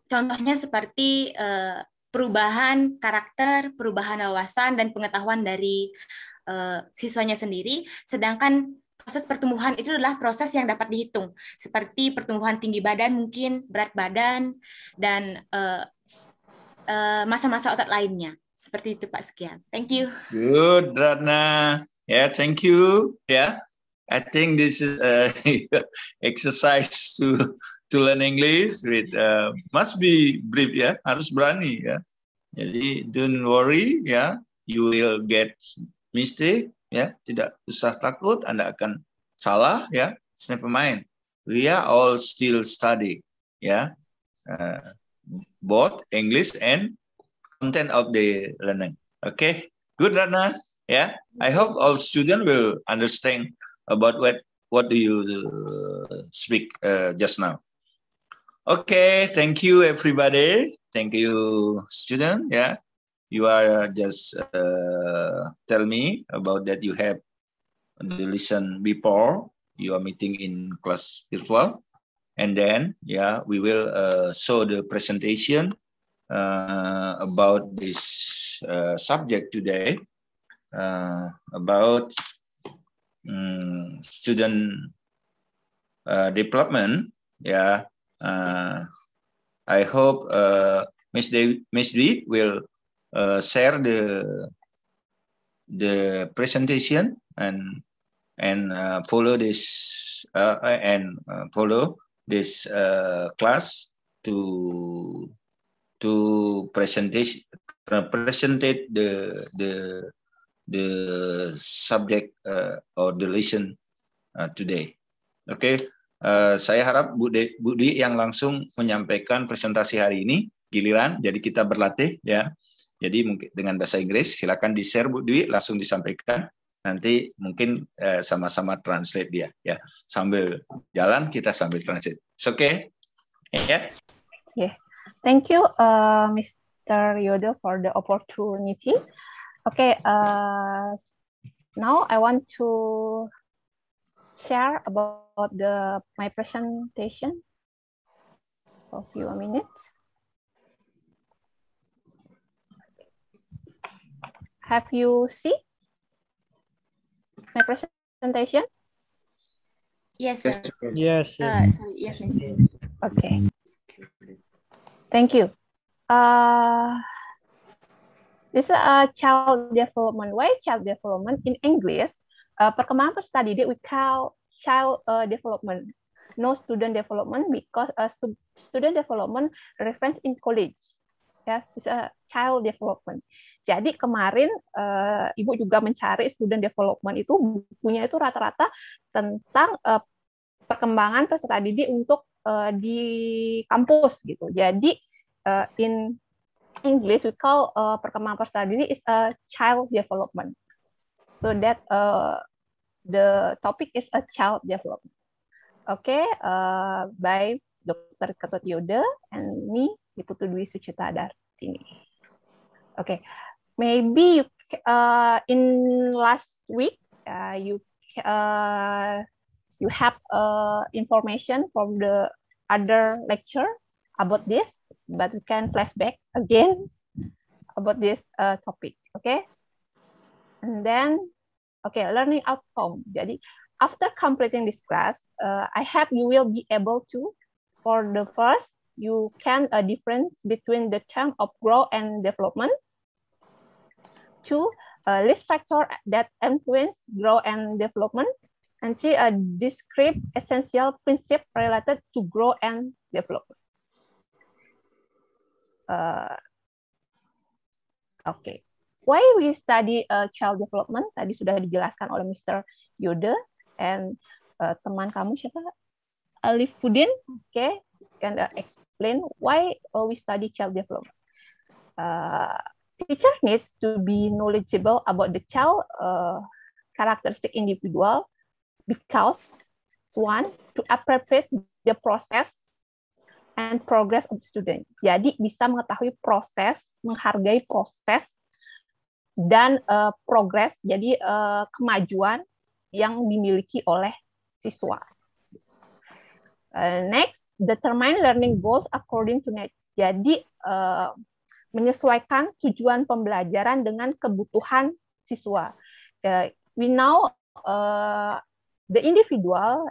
contohnya seperti perubahan karakter, perubahan wawasan, dan pengetahuan dari siswanya sendiri. Sedangkan proses pertumbuhan itu adalah proses yang dapat dihitung, seperti pertumbuhan tinggi badan, mungkin berat badan, dan masa-masa otot lainnya. Seperti itu, Pak. Sekian. Thank you. Good, Ratna. Yeah, thank you. Yeah. I think this is exercise to learn English with must be brief ya, harus berani ya. Jadi don't worry ya, you will get mistake ya, tidak usah takut Anda akan salah ya. It's never mind. We are all still studying ya, both English and content of the learning. Okay, good Ratna ya. I hope all students will understand about what do you speak just now. Okay, thank you everybody. Thank you student. Yeah, you are just tell me about that you have the lesson before you are meeting in class virtual, and then yeah we will show the presentation about this subject today about student development. Yeah, I hope Miss Dwi will share the presentation and follow this class to present the subject or the lesson today. Oke, saya harap Bu Dwi yang langsung menyampaikan presentasi hari ini giliran. Jadi kita berlatih ya. Jadi mungkin dengan bahasa Inggris silakan di-share Bu Dwi, langsung disampaikan. Nanti mungkin sama-sama translate dia ya. Sambil jalan kita sambil translate. It's okay? Yeah. Yeah. Thank you, Mr. Yodo, for the opportunity. Okay, now I want to share about my presentation for a few minutes. Have you seen my presentation? Yes, sir. Yes. Sorry, yes, Miss. Okay. Thank you. This is a child development. Why child development? In English, perkembangan peserta didik we call child development. No student development because student development reference in college. Yes, it's a child development. Jadi kemarin Ibu juga mencari student development itu bukunya itu rata-rata tentang perkembangan peserta didik untuk di kampus gitu. Jadi in English we call perkembangan peserta didik is a child development. So that the topic is a child development. Okay, by Dr. Ketut Yode and me, Putu Dwi Sucita Dartini. Okay, maybe in last week you have information from the other lecture about this, but we can flashback again about this topic. Okay, and then learning outcome. Jadi after completing this class, I hope you will be able to, for the first, you can difference between the term of growth and development. 2, list factor that influence growth and development. And 3, describe essential principle related to growth and development. Okay. Why we study child development? Tadi sudah dijelaskan oleh Mr. Yode and teman kamu siapa? Alifuddin. Okay, can explain why we study child development. Teacher needs to be knowledgeable about the child characteristic individual because 1, to appreciate the process and progress of the student. Jadi bisa mengetahui proses, menghargai proses dan progres, jadi kemajuan yang dimiliki oleh siswa. Next, determine learning goals according to need. Jadi menyesuaikan tujuan pembelajaran dengan kebutuhan siswa. We know the individual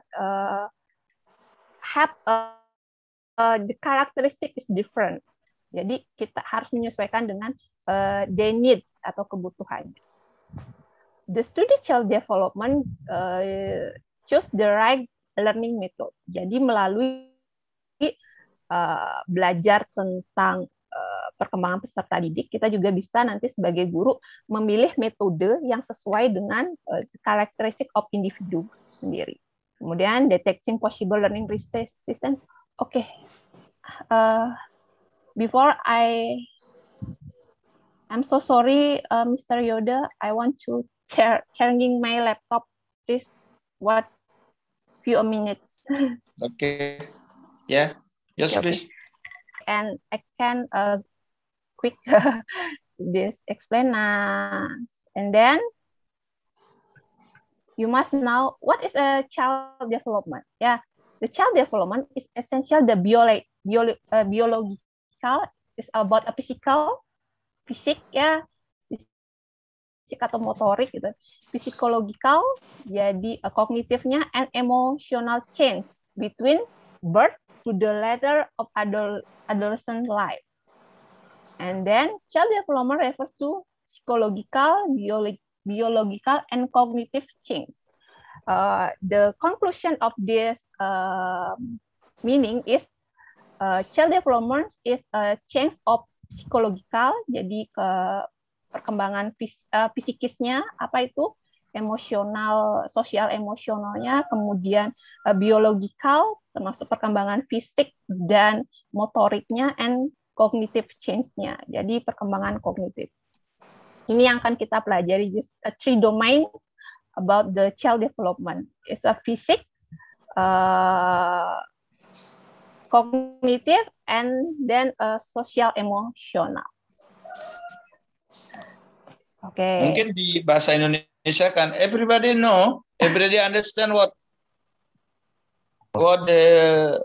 have the characteristic is different. Jadi kita harus menyesuaikan dengan their need atau kebutuhan. The student child development choose the right learning method. Jadi melalui belajar tentang perkembangan peserta didik, kita juga bisa nanti sebagai guru memilih metode yang sesuai dengan karakteristik of individu sendiri. Kemudian detecting possible learning resistance. Okay. Before I'm so sorry, Mr. Yoda. I want to changing my laptop. Please, what few minutes. Okay. Yeah. Yes, okay. Please. And I can quick this explain and then you must know what is a child development. Yeah, the child development is essential. The biological is about a fisik ya, fisik atau motorik gitu. Physiological jadi kognitifnya and emotional change between birth to the later of adolescent life. And then child development refers to psychological, biological, and cognitive change. The conclusion of this meaning is child development is a change of psychological, jadi perkembangan fisikisnya, apa itu? Emosional, sosial emosionalnya, kemudian biological, termasuk perkembangan fisik dan motoriknya, and cognitive change-nya, jadi perkembangan kognitif. Ini yang akan kita pelajari, just 3 domain about the child development. It's a fisik, cognitive, and then social emotional. Okay. Mungkin di bahasa Indonesia kan everybody know, everybody understand what they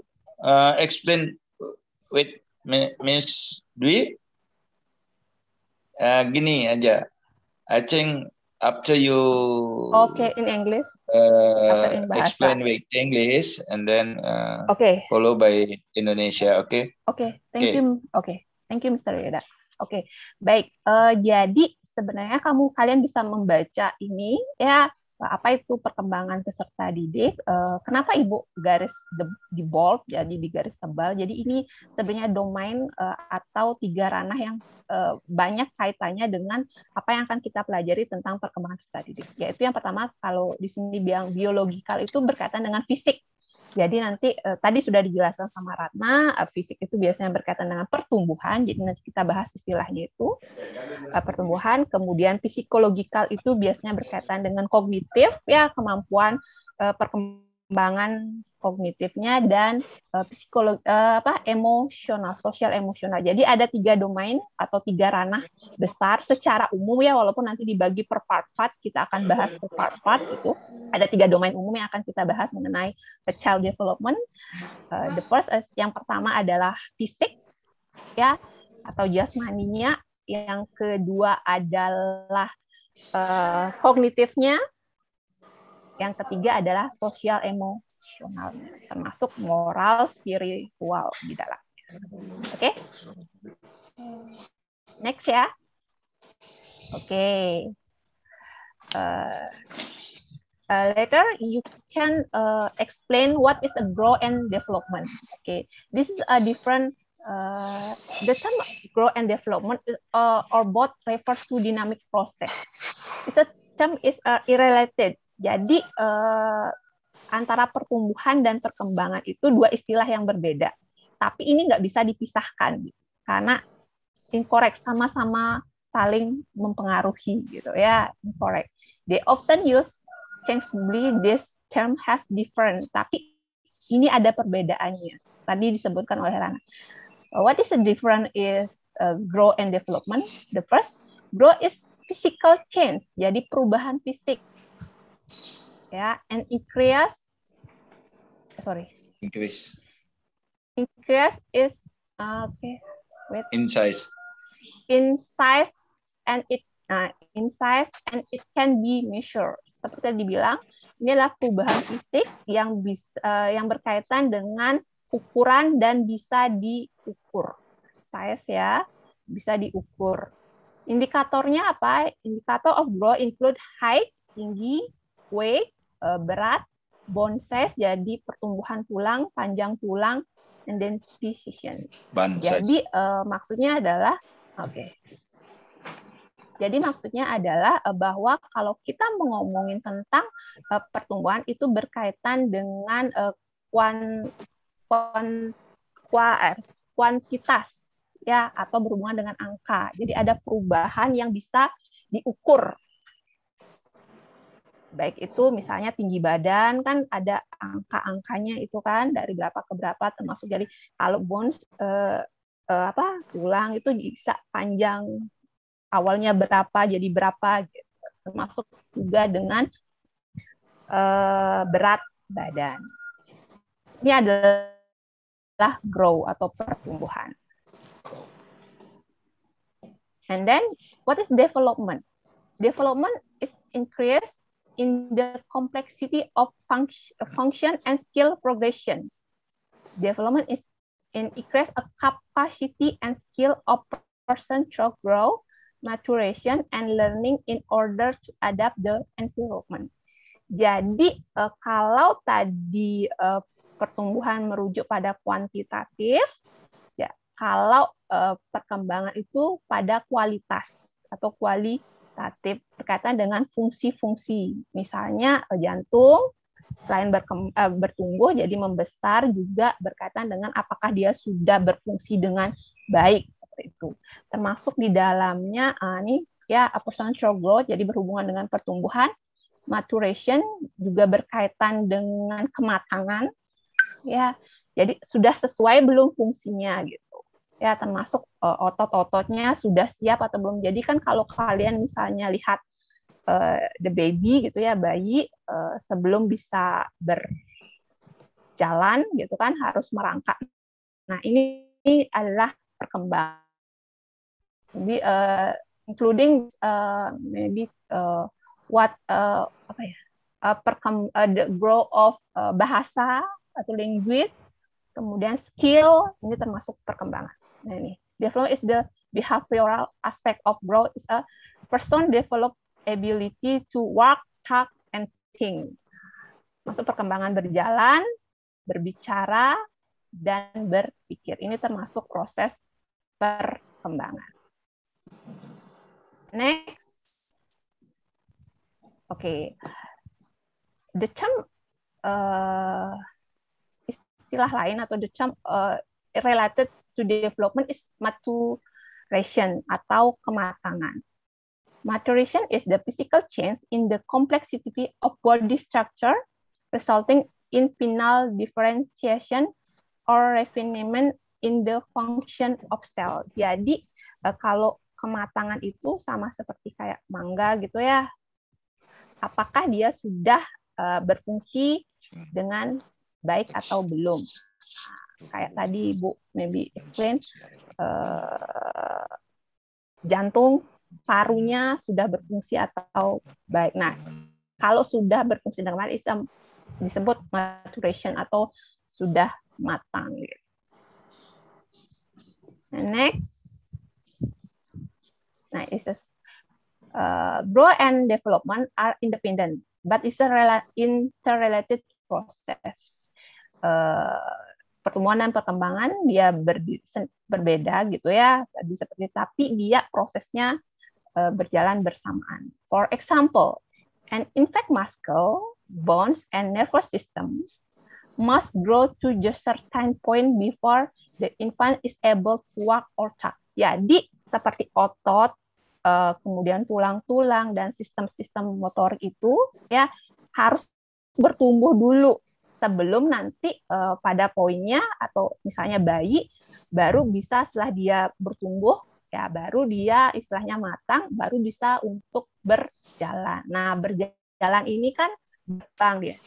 explain with Miss Dwi. Gini aja, I think after you Okay, in English. After in bahasa. explain with English and then Okay. follow by Indonesia, okay? Okay, thank you. Okay, thank you, Mr. Yoda. Oke, baik. Jadi sebenarnya kalian bisa membaca ini ya, apa itu perkembangan peserta didik. Kenapa Ibu garis di bold, jadi di garis tebal. Jadi ini sebenarnya domain atau 3 ranah yang banyak kaitannya dengan apa yang akan kita pelajari tentang perkembangan peserta didik. Yaitu yang pertama, kalau di sini bilang biologikal itu berkaitan dengan fisik. Jadi nanti tadi sudah dijelaskan sama Ratna, fisik itu biasanya berkaitan dengan pertumbuhan, jadi nanti kita bahas istilahnya itu pertumbuhan. Kemudian psikologikal itu biasanya berkaitan dengan kognitif, ya kemampuan perkembangan kognitifnya, dan emosional, sosial emosional. Jadi ada 3 domain atau 3 ranah besar secara umum ya, walaupun nanti dibagi per part-part, kita akan bahas per part-part itu. Ada 3 domain umum yang akan kita bahas mengenai child development. The first yang pertama adalah fisik ya, atau jasmaninya. Yang kedua adalah kognitifnya. Yang ketiga adalah sosial emosional, termasuk moral, spiritual di dalamnya. Oke? Next ya. Oke. Later you can explain what is a growth and development. Okay, this is a different. The term growth and development or both refers to dynamic process. This term is irrelated. Jadi antara pertumbuhan dan perkembangan itu 2 istilah yang berbeda. Tapi ini nggak bisa dipisahkan karena incorrect, sama-sama saling mempengaruhi gitu ya, incorrect. They often use changeably, this term has different. Tapi ini ada perbedaannya. Tadi disebutkan oleh Rana. What is the difference is growth and development. The first, growth is physical change. Jadi perubahan fisik. Ya, and increase is in size and it can be measured. Seperti yang dibilang, ini adalah perubahan fisik yang berkaitan dengan ukuran dan bisa diukur. Size ya, bisa diukur. Indikatornya apa? Indikator of growth include height, tinggi, weight, berat, bone size, jadi pertumbuhan tulang, panjang tulang, and then precision. Jadi maksudnya adalah, Jadi maksudnya adalah bahwa kalau kita ngomongin tentang pertumbuhan itu berkaitan dengan kuantitas ya, atau berhubungan dengan angka. Jadi ada perubahan yang bisa diukur. Baik itu misalnya tinggi badan kan ada angka-angkanya itu kan, dari berapa ke berapa, termasuk jadi kalau bones tulang itu bisa panjang awalnya berapa jadi berapa gitu. Termasuk juga dengan berat badan. Ini adalah grow atau pertumbuhan. And then what is development? Development is increase in the complexity of function and skill progression. Development is an increase of capacity and skill of person through growth, maturation, and learning in order to adapt the environment. Jadi kalau tadi pertumbuhan merujuk pada kuantitatif, ya kalau perkembangan itu pada kualitas atau kualitatif, berkaitan dengan fungsi-fungsi. Misalnya jantung selain bertumbuh jadi membesar, juga berkaitan dengan apakah dia sudah berfungsi dengan baik, seperti itu. Termasuk di dalamnya ini ya personal growth, jadi berhubungan dengan pertumbuhan. Maturation juga berkaitan dengan kematangan, ya. Jadi sudah sesuai belum fungsinya gitu. Ya, termasuk otot-ototnya sudah siap atau belum. Jadi kan kalau kalian misalnya lihat the baby gitu ya, bayi sebelum bisa berjalan gitu kan harus merangkak. Nah, ini adalah perkembangan. Jadi including maybe the growth of bahasa atau language, kemudian skill, ini termasuk perkembangan. Nah ini, development is the behavioral aspect of growth. Is a person develop ability to work, talk, and think. Masuk perkembangan berjalan, berbicara, dan berpikir. Ini termasuk proses perkembangan. Next. Oke. The term istilah lain atau the term related to development is maturation atau kematangan. Maturation is the physical change in the complexity of body structure resulting in final differentiation or refinement in the function of cell. Jadi kalau kematangan itu sama seperti kayak mangga gitu ya. Apakah dia sudah berfungsi dengan baik atau belum? Kayak tadi Ibu maybe explain, jantung, parunya sudah berfungsi atau baik. Nah, kalau sudah berfungsi dengan baik, disebut maturation atau sudah matang. Next. Nah, growth and development are independent, but it's a interrelated process. Pertumbuhan dan perkembangan dia berbeda gitu ya, tapi dia prosesnya berjalan bersamaan. For example, an infant muscle, bones, and nervous system must grow to just certain point before the infant is able to walk or talk. Jadi seperti otot, kemudian tulang-tulang dan sistem-sistem motorik itu ya harus bertumbuh dulu sebelum nanti pada poinnya atau misalnya bayi baru bisa setelah dia bertumbuh ya baru dia istilahnya matang baru bisa untuk berjalan. Nah, berjalan ini kan berkembang dia.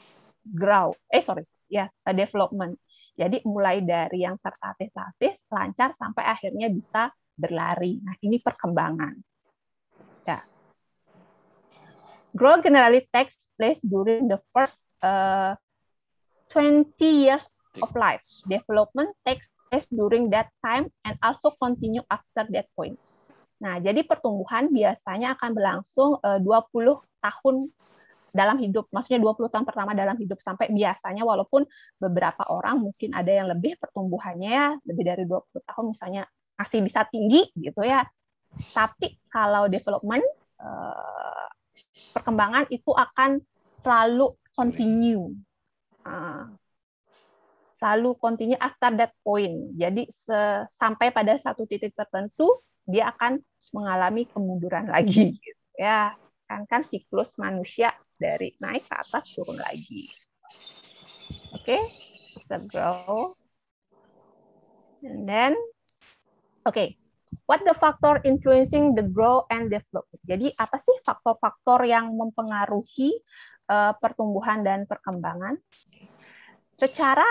Development. Jadi mulai dari yang tertatih-tatih lancar sampai akhirnya bisa berlari. Nah, ini perkembangan. Ya. Growth generally takes place during the first 20 years of life. Development takes place during that time and also continue after that point. Nah, jadi pertumbuhan biasanya akan berlangsung 20 tahun dalam hidup. Maksudnya 20 tahun pertama dalam hidup sampai biasanya walaupun beberapa orang mungkin ada yang lebih pertumbuhannya ya, lebih dari 20 tahun misalnya masih bisa tinggi gitu ya. Tapi kalau development perkembangan itu akan selalu continue. Selalu continue after that point. Jadi sampai pada satu titik tertentu dia akan mengalami kemunduran lagi gitu ya. Kan siklus manusia dari naik ke atas turun lagi. Oke, bisa grow. And then what the factor influencing the growth and development? Jadi apa sih faktor-faktor yang mempengaruhi pertumbuhan dan perkembangan? Secara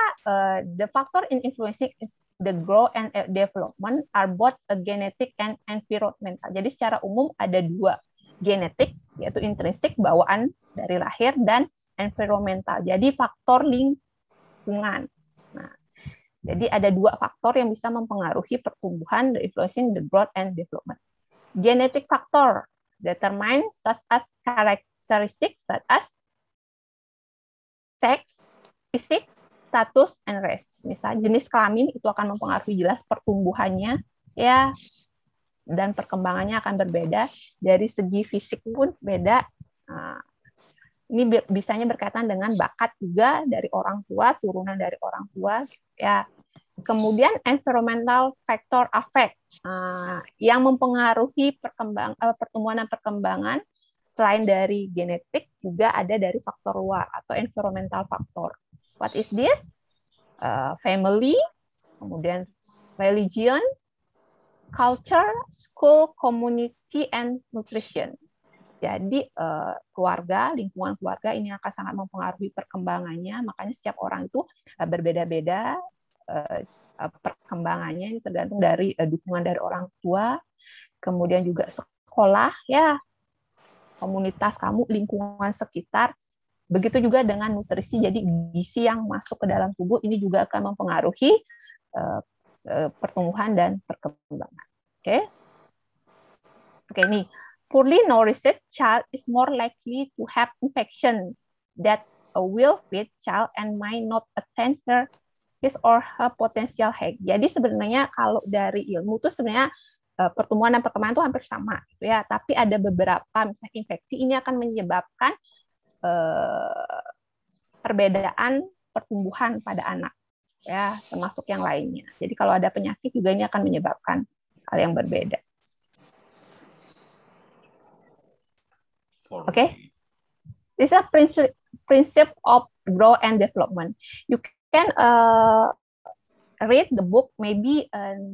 the factor in influencing the growth and development are both genetic and environmental. Jadi secara umum ada dua, genetik yaitu intrinsik bawaan dari lahir dan environmental. Jadi faktor lingkungan. Nah, jadi ada dua faktor yang bisa mempengaruhi pertumbuhan, influencing the growth and development. Genetic factor determine such as characteristics such as sex, fisik, status, and race. Misal jenis kelamin itu akan mempengaruhi jelas pertumbuhannya ya dan perkembangannya akan berbeda. Dari segi fisik pun beda. Nah, ini bisanya berkaitan dengan bakat juga dari orang tua, turunan dari orang tua ya. Kemudian environmental factor affect yang mempengaruhi pertumbuhan dan perkembangan selain dari genetik juga ada dari faktor luar atau environmental factor. What is this? Family, kemudian religion, culture, school, community, and nutrition. Jadi keluarga, lingkungan keluarga ini akan sangat mempengaruhi perkembangannya. Makanya setiap orang itu berbeda-beda perkembangannya. Ini tergantung dari dukungan dari orang tua, kemudian juga sekolah ya. komunitas kamu, lingkungan sekitar. Begitu juga dengan nutrisi, jadi gizi yang masuk ke dalam tubuh ini juga akan mempengaruhi pertumbuhan dan perkembangan. Oke, nih. Poorly nourished child is more likely to have infection that will fit child and might not attain his or her potential health. Jadi sebenarnya kalau dari ilmu itu sebenarnya pertumbuhan dan perkembangan itu hampir sama, gitu ya. Tapi ada beberapa misalnya infeksi ini akan menyebabkan perbedaan pertumbuhan pada anak, ya, termasuk yang lainnya. Jadi kalau ada penyakit juga ini akan menyebabkan hal yang berbeda. Okay, this is a principle of growth and development. You can read the book maybe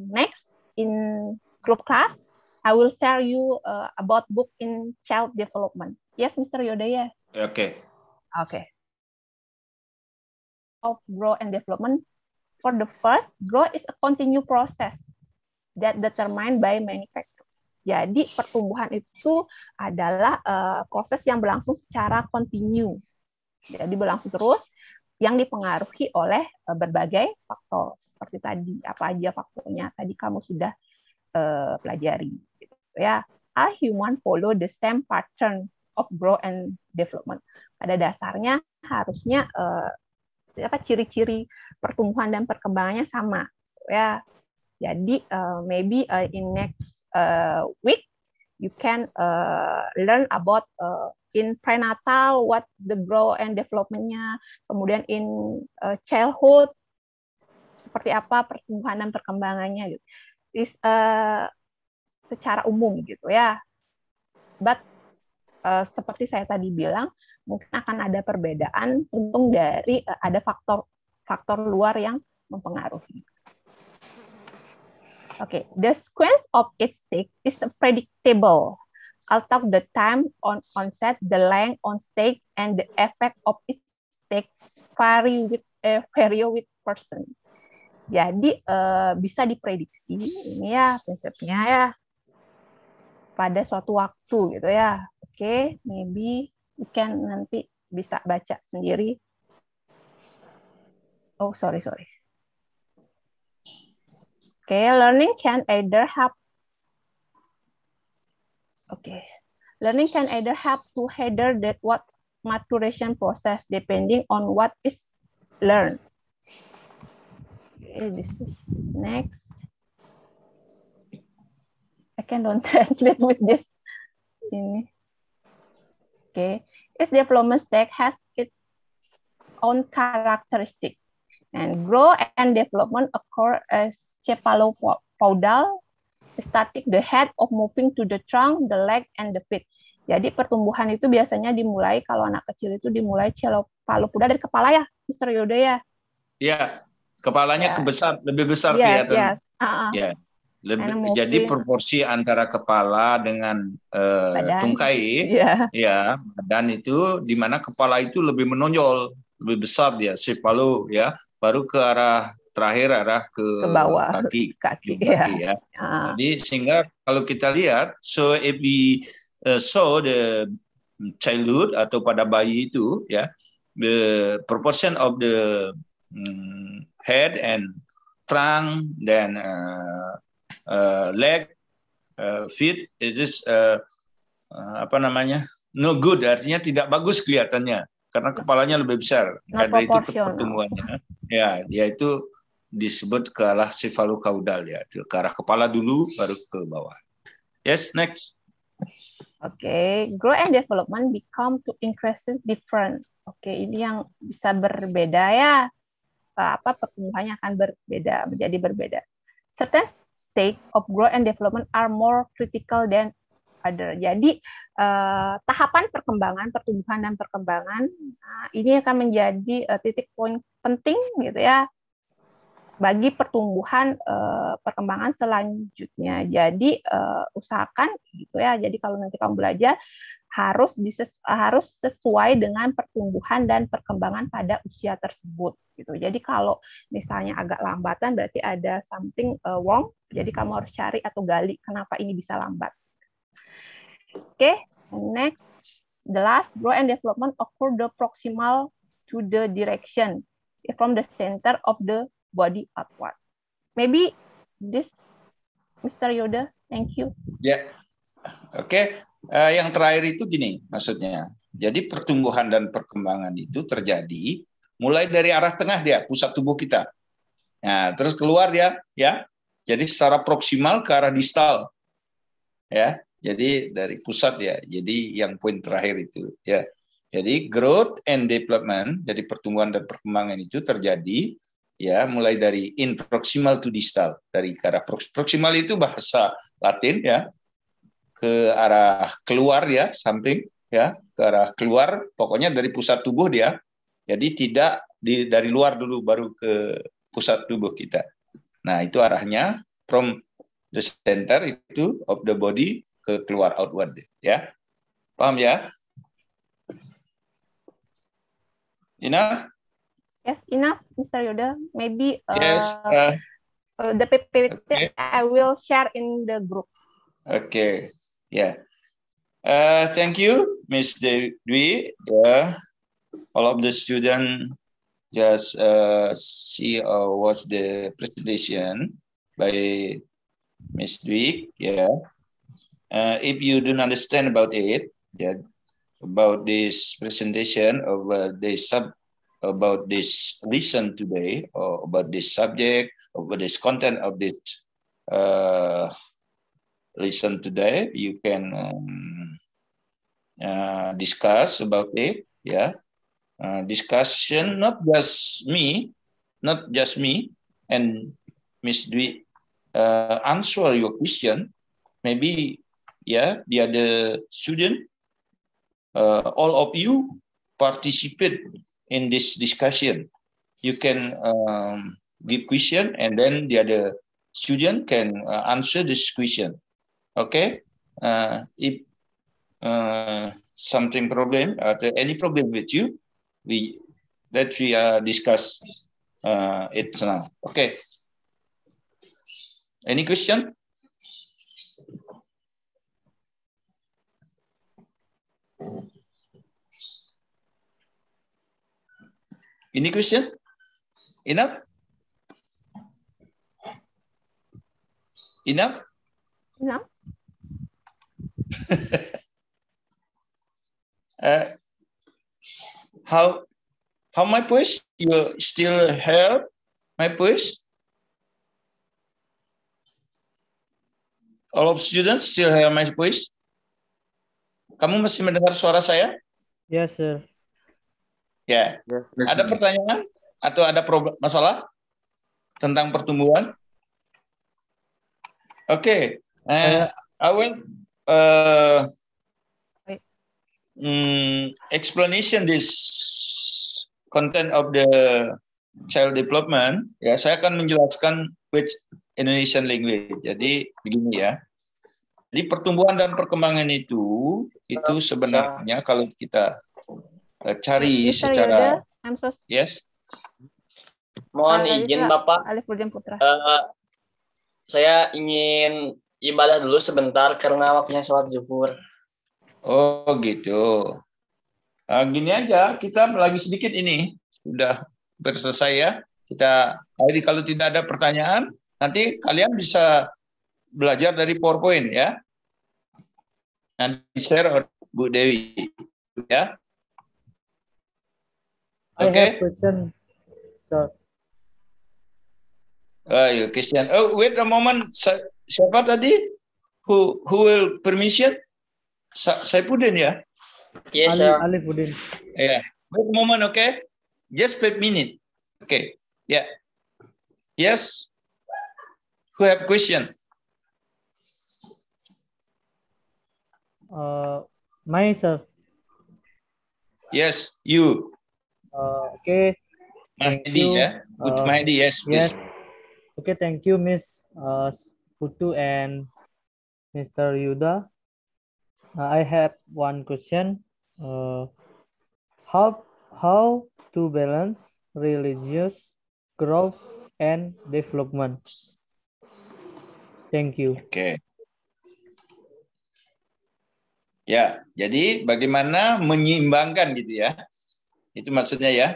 next in group class. I will share you about book in child development. Yes, Mr. Yodaya. Okay. Of growth and development. For the first, growth is a continued process that determined by many factors. Jadi pertumbuhan itu adalah proses yang berlangsung secara kontinu. Jadi berlangsung terus yang dipengaruhi oleh berbagai faktor. Seperti tadi, apa aja faktornya tadi kamu sudah pelajari. Gitu, ya. All human follow the same pattern of growth and development. Pada dasarnya harusnya ciri-ciri pertumbuhan dan perkembangannya sama. Ya. Jadi maybe in next week you can learn about in prenatal what the growth and development-nya, kemudian in childhood seperti apa pertumbuhan dan perkembangannya gitu. Secara umum gitu ya. But seperti saya tadi bilang mungkin akan ada perbedaan tergantung dari ada faktor luar yang mempengaruhi. Okay, the sequence of each stage is predictable. Although the time on onset, the length on stage, and the effect of each stage vary with person. Jadi bisa diprediksi ini ya prinsipnya ya pada suatu waktu gitu ya. Oke, maybe you can nanti bisa baca sendiri. Oh, sorry. Okay, learning can either help to hinder that what maturation process depending on what is learned. Okay, this is next. I don't translate with this. Okay, its development stage has its own characteristic, and growth and development occur as cephalopoidal, static, the head of moving to the trunk, the leg, and the feet. Jadi pertumbuhan itu biasanya dimulai kalau anak kecil itu dimulai cephalopoidal dari kepala ya, Mr. Yodaya. Ya, kepalanya lebih besar kelihatan. Ya, jadi proporsi antara kepala dengan tungkai, ya, badan itu di mana kepala itu lebih menonjol, lebih besar dia, cephalo ya, baru ke arah terakhir ke bawah, kaki ya. Jadi sehingga kalau kita lihat, so if we saw the childhood atau pada bayi itu ya, the proportion of the head and trunk then leg, feet, it is no good, artinya tidak bagus kelihatannya karena kepalanya lebih besar. Ada itu pertumbuhannya. Ya, dia itu disebut ke arah cephalocaudal ya, ke arah kepala dulu baru ke bawah. Yes, next. Okay, growth and development become to increases different. Ini yang bisa berbeda ya. Pertumbuhannya akan menjadi berbeda. Certain stage of growth and development are more critical than other. Jadi tahapan perkembangan, pertumbuhan dan perkembangan ini akan menjadi titik poin penting gitu ya bagi pertumbuhan perkembangan selanjutnya. Jadi usahakan gitu ya. Jadi kalau nanti kamu belajar harus sesuai dengan pertumbuhan dan perkembangan pada usia tersebut gitu. Jadi kalau misalnya agak lambatan berarti ada something wrong. Jadi kamu harus cari atau gali kenapa ini bisa lambat. Oke, And next, the last, growth and development occur the proximal to the direction from the center of the body upward. Maybe this, Mr. Yoda, thank you. Ya, oke. Yang terakhir itu gini maksudnya. Jadi pertumbuhan dan perkembangan itu terjadi mulai dari arah tengah dia, pusat tubuh kita. Nah, terus keluar dia, ya. Jadi secara proksimal ke arah distal, ya. Jadi dari pusat ya. Jadi yang poin terakhir itu, ya. Jadi growth and development, jadi pertumbuhan dan perkembangan itu terjadi, ya, mulai dari in proximal to distal, dari ke arah proksimal itu bahasa Latin, ya, ke arah keluar ya, samping ya, ke arah keluar, pokoknya dari pusat tubuh dia. Jadi tidak dari luar dulu baru ke pusat tubuh kita. Nah, itu arahnya from the center itu of the body ke keluar outward ya. Paham ya? Enough? Yes, enough, Mr. Yoda. Maybe yes, the PPT okay. I will share in the group. Okay, yeah. Thank you, Ms. Dwi. All of the students just see or watch the presentation by Ms. Dwi. Yeah. If you don't understand about it, yeah, about this presentation of about this lesson today, or about this subject, about this content of this lesson today, you can discuss about it. Yeah, discussion, not just me, and Miss Dwi answer your question. Maybe, yeah, the other student, all of you participate in this discussion. You can give question, and then the other student can answer this question. Okay, if something problem, any problem with you, we discuss it now. Okay. Any question? Any question? Enough? Enough? Enough. How my voice? You still hear my voice? All of students still hear my voice? Kamu masih mendengar suara saya? Yes, sir. Ya. Yeah. Ada pertanyaan atau ada masalah tentang pertumbuhan? Oke. I will explanation this content of the child development. Ya, saya akan menjelaskan with Indonesian language. Jadi begini ya. Jadi pertumbuhan dan perkembangan itu sebenarnya kalau kita cari Mr. secara Yoda, I'm so yes. Mohon izin Bapak. Alifuddin Putra. Saya ingin ibadah dulu sebentar karena waktunya sholat zuhur. Oh gitu. Gini aja, kita lagi sedikit ini sudah selesai ya. Kita kalau tidak ada pertanyaan, nanti kalian bisa belajar dari PowerPoint ya. Nanti share oleh Bu Dewi ya. I have question, sir. Your question. Oh, wait a moment. Siapa tadi? Who will permission? Saifuddin ya? Yes, sir. Alifuddin. Yeah. Wait a moment, okay? Just 5 minutes. Okay. Yeah. Yes. Who have question? Myself. Yes, you. Okay. Mahdi, ya. Mahdi, yes, please. Yes. Okay, thank you, Miss Putu and Mr. Yuda. I have one question. How to balance religious growth and development? Thank you. Okay. Ya, jadi bagaimana menyeimbangkan gitu ya. Itu maksudnya ya,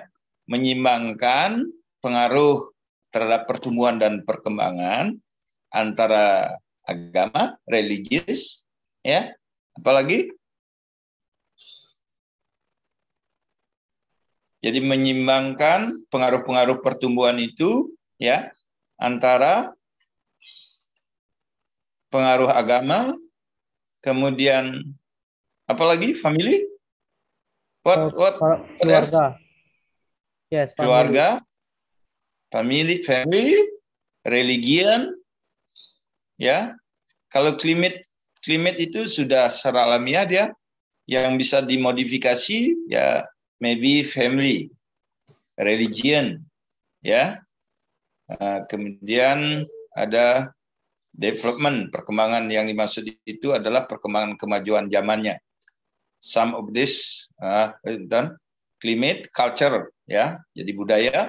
menyeimbangkan pengaruh terhadap pertumbuhan dan perkembangan antara agama, religius, ya, apalagi. Jadi menyeimbangkan pengaruh-pengaruh pertumbuhan itu ya antara pengaruh agama, kemudian apalagi family, what keluarga, yes, keluarga, family, religion, ya. Kalau climate itu sudah secara alamiah dia, yang bisa dimodifikasi ya maybe family, religion, ya. Kemudian ada development, perkembangan yang dimaksud itu adalah perkembangan kemajuan zamannya. Some of this climate, culture, ya, jadi budaya,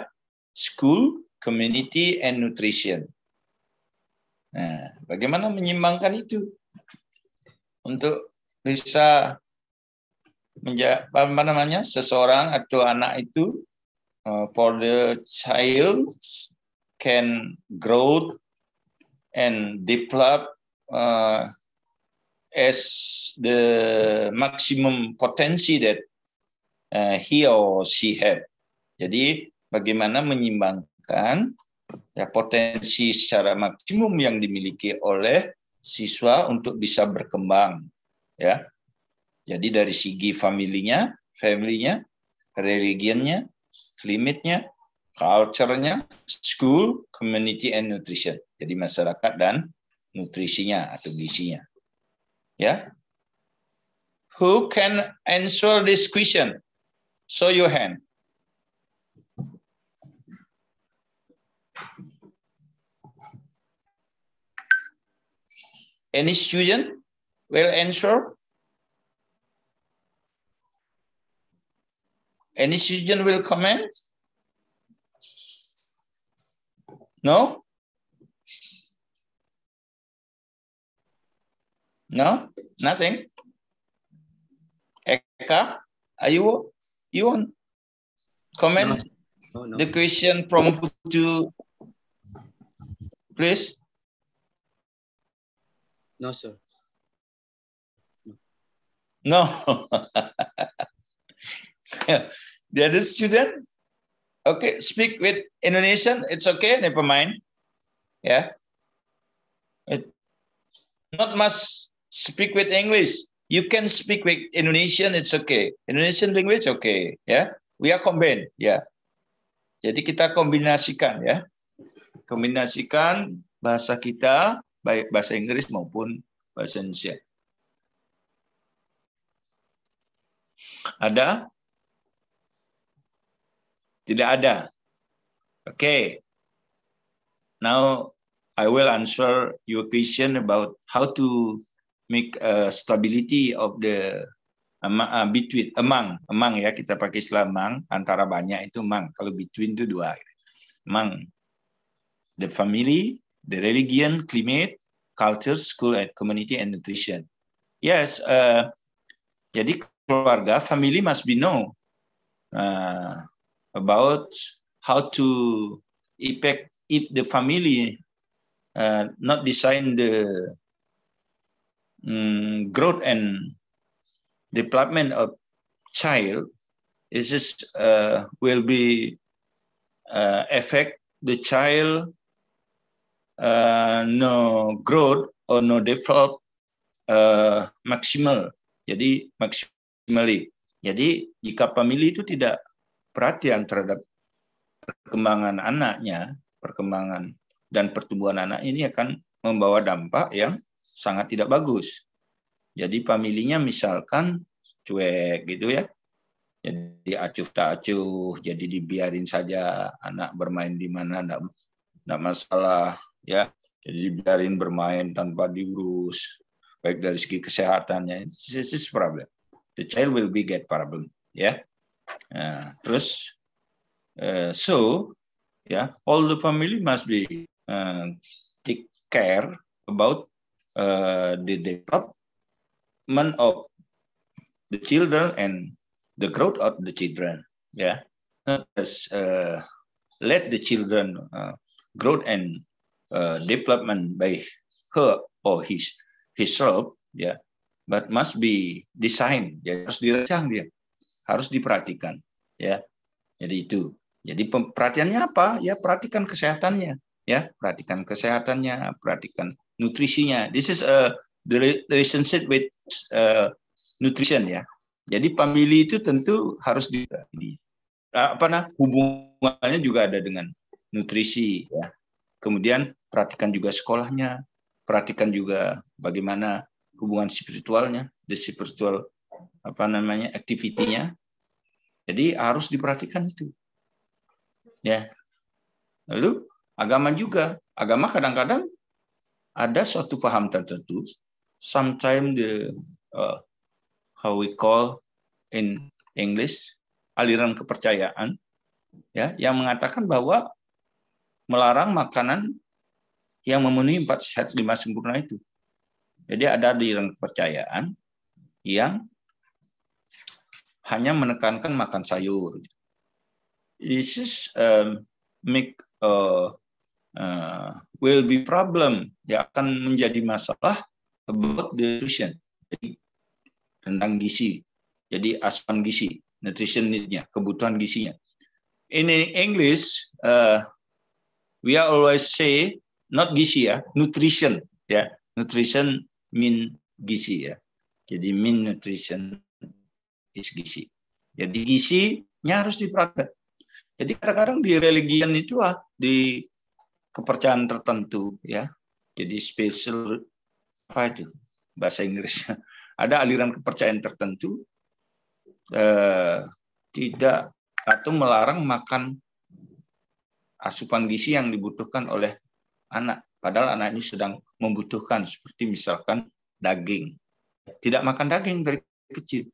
school, community, and nutrition. Nah, bagaimana menyeimbangkan itu untuk bisa seseorang atau anak itu for the child can grow and develop as the maximum potensi that he or she have. Jadi bagaimana menyeimbangkan ya potensi secara maksimum yang dimiliki oleh siswa untuk bisa berkembang, ya. Jadi dari segi familinya, religionnya, climate-nya, culture-nya, school, community, and nutrition. Jadi masyarakat dan nutrisinya atau gizinya. Ya. Who can answer this question? Show your hand. Any student will answer? Any student will comment? No? No? Nothing? Eka, are you want comment No. the question from Putu, please? No, sir. No. The other student? Okay, speak with Indonesian. It's okay, never mind. Yeah. Not must speak with English. You can speak with Indonesian, it's okay. Indonesian language, okay. Yeah. We are combined. Yeah. Jadi kita kombinasikan ya. Kombinasikan bahasa kita, baik bahasa Inggris maupun bahasa Indonesia. Ada? Tidak ada. Okay. Now I will answer your question about how to make stability of the between among ya, kita pakai istilah among, antara banyak itu among. Kalau between itu dua. Among the family, the religion, climate, culture, school, and community, and nutrition. Yes, jadi keluarga, family must be know about how to impact if the family not design the growth and development of child, is just will be affect the child no growth or no develop maximal. Jadi maximally. Jadi jika family itu tidak perhatian terhadap perkembangan anaknya, perkembangan dan pertumbuhan anak ini akan membawa dampak yang sangat tidak bagus. Jadi familinya misalkan cuek gitu ya. Jadi acuh tak acuh, jadi dibiarin saja anak bermain di mana enggak masalah ya. Jadi dibiarin bermain tanpa diurus baik dari segi kesehatannya. This is problem. The child will be get problem ya. Terus so yeah, all the family must be take care about the development of the children and the growth of the children. Yeah, let the children growth and development by her or himself. Yeah, but must be designed. Ya, harus dirancang dia, harus diperhatikan. Ya, jadi itu. Jadi perhatiannya apa? Ya, perhatikan kesehatannya. Ya, perhatikan kesehatannya, perhatikan nutrisinya. This is the relationship with nutrition, ya. Jadi family itu tentu harus hubungannya juga ada dengan nutrisi, ya. Kemudian perhatikan juga sekolahnya, perhatikan juga bagaimana hubungan spiritualnya, the spiritual activity-nya. Jadi harus diperhatikan itu. Ya. Lalu agama juga, agama kadang-kadang ada suatu paham tertentu. Sometimes the how we call in English aliran kepercayaan, ya, yang mengatakan bahwa melarang makanan yang memenuhi 4 sehat 5 sempurna itu. Jadi ada aliran kepercayaan yang hanya menekankan makan sayur. This is will be problem, ya, akan menjadi masalah about the nutrition, jadi tentang gizi, jadi asupan gizi, nutrition need-nya, kebutuhan gizinya. In English, we are always say not gizi, ya, nutrition, ya, nutrition mean gizi, ya, jadi mean nutrition is gizi. Jadi gizinya harus diperhatikan. Jadi kadang-kadang di religion itu di kepercayaan tertentu, ya. Jadi special apa itu bahasa Inggrisnya? Ada aliran kepercayaan tertentu tidak atau melarang makan asupan gizi yang dibutuhkan oleh anak. Padahal anak ini sedang membutuhkan, seperti misalkan daging. Tidak makan daging dari kecil.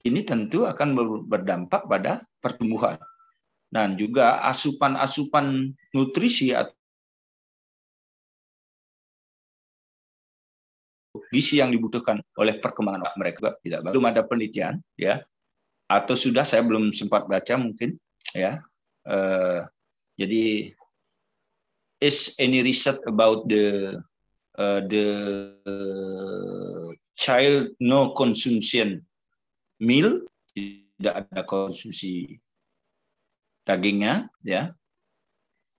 Ini tentu akan berdampak pada pertumbuhan. Dan juga asupan-asupan nutrisi atau gizi yang dibutuhkan oleh perkembangan mereka tidak bagus. Belum ada penelitian, ya, atau sudah saya belum sempat baca mungkin, ya. Jadi is any research about the child no consumption meal, tidak ada konsumsi dagingnya, ya.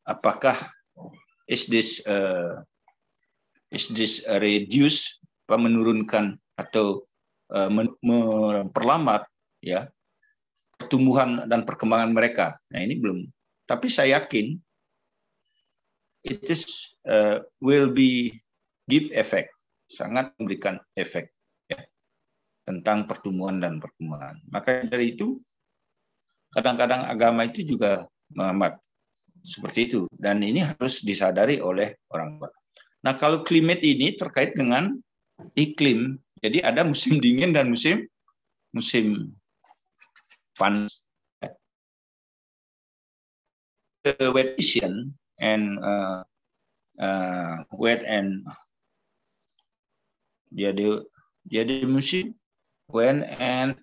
Apakah is this reduce, menurunkan atau memperlambat, ya, pertumbuhan dan perkembangan mereka? Nah, ini belum. Tapi saya yakin it is will be give effect, sangat memberikan efek, ya, tentang pertumbuhan dan perkembangan. Maka dari itu kadang-kadang agama itu juga mengamat seperti itu, dan ini harus disadari oleh orang tua. Nah, kalau climate ini terkait dengan iklim, jadi ada musim dingin dan musim panas. The wet season and wet and jadi musim wet and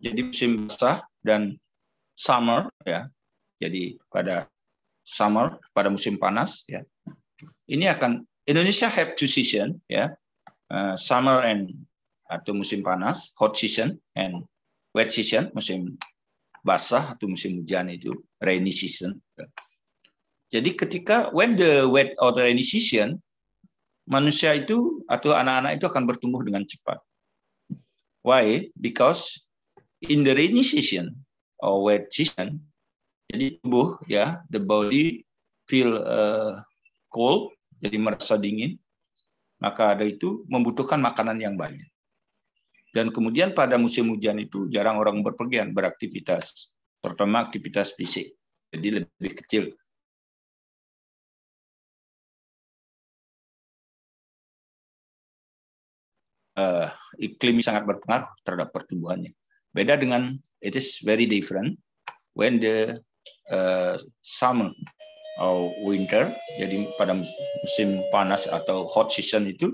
jadi musim basah dan summer, ya. Jadi pada summer, pada musim panas, ya. Ini akan Indonesia have two season, ya. Summer and atau musim panas, hot season, and wet season, musim basah atau musim hujan itu rainy season. Jadi ketika when the wet or rainy season, manusia itu atau anak-anak itu akan bertumbuh dengan cepat. Why? Because in the rainy season or wet season, jadi tubuh, ya, the body feel cold, jadi merasa dingin, maka ada itu membutuhkan makanan yang banyak. Dan kemudian pada musim hujan itu jarang orang berpergian, beraktivitas, terutama aktivitas fisik, jadi lebih kecil. Iklim sangat berpengaruh terhadap pertumbuhannya. Beda dengan, it is very different when the summer or winter, jadi pada musim panas atau hot season itu,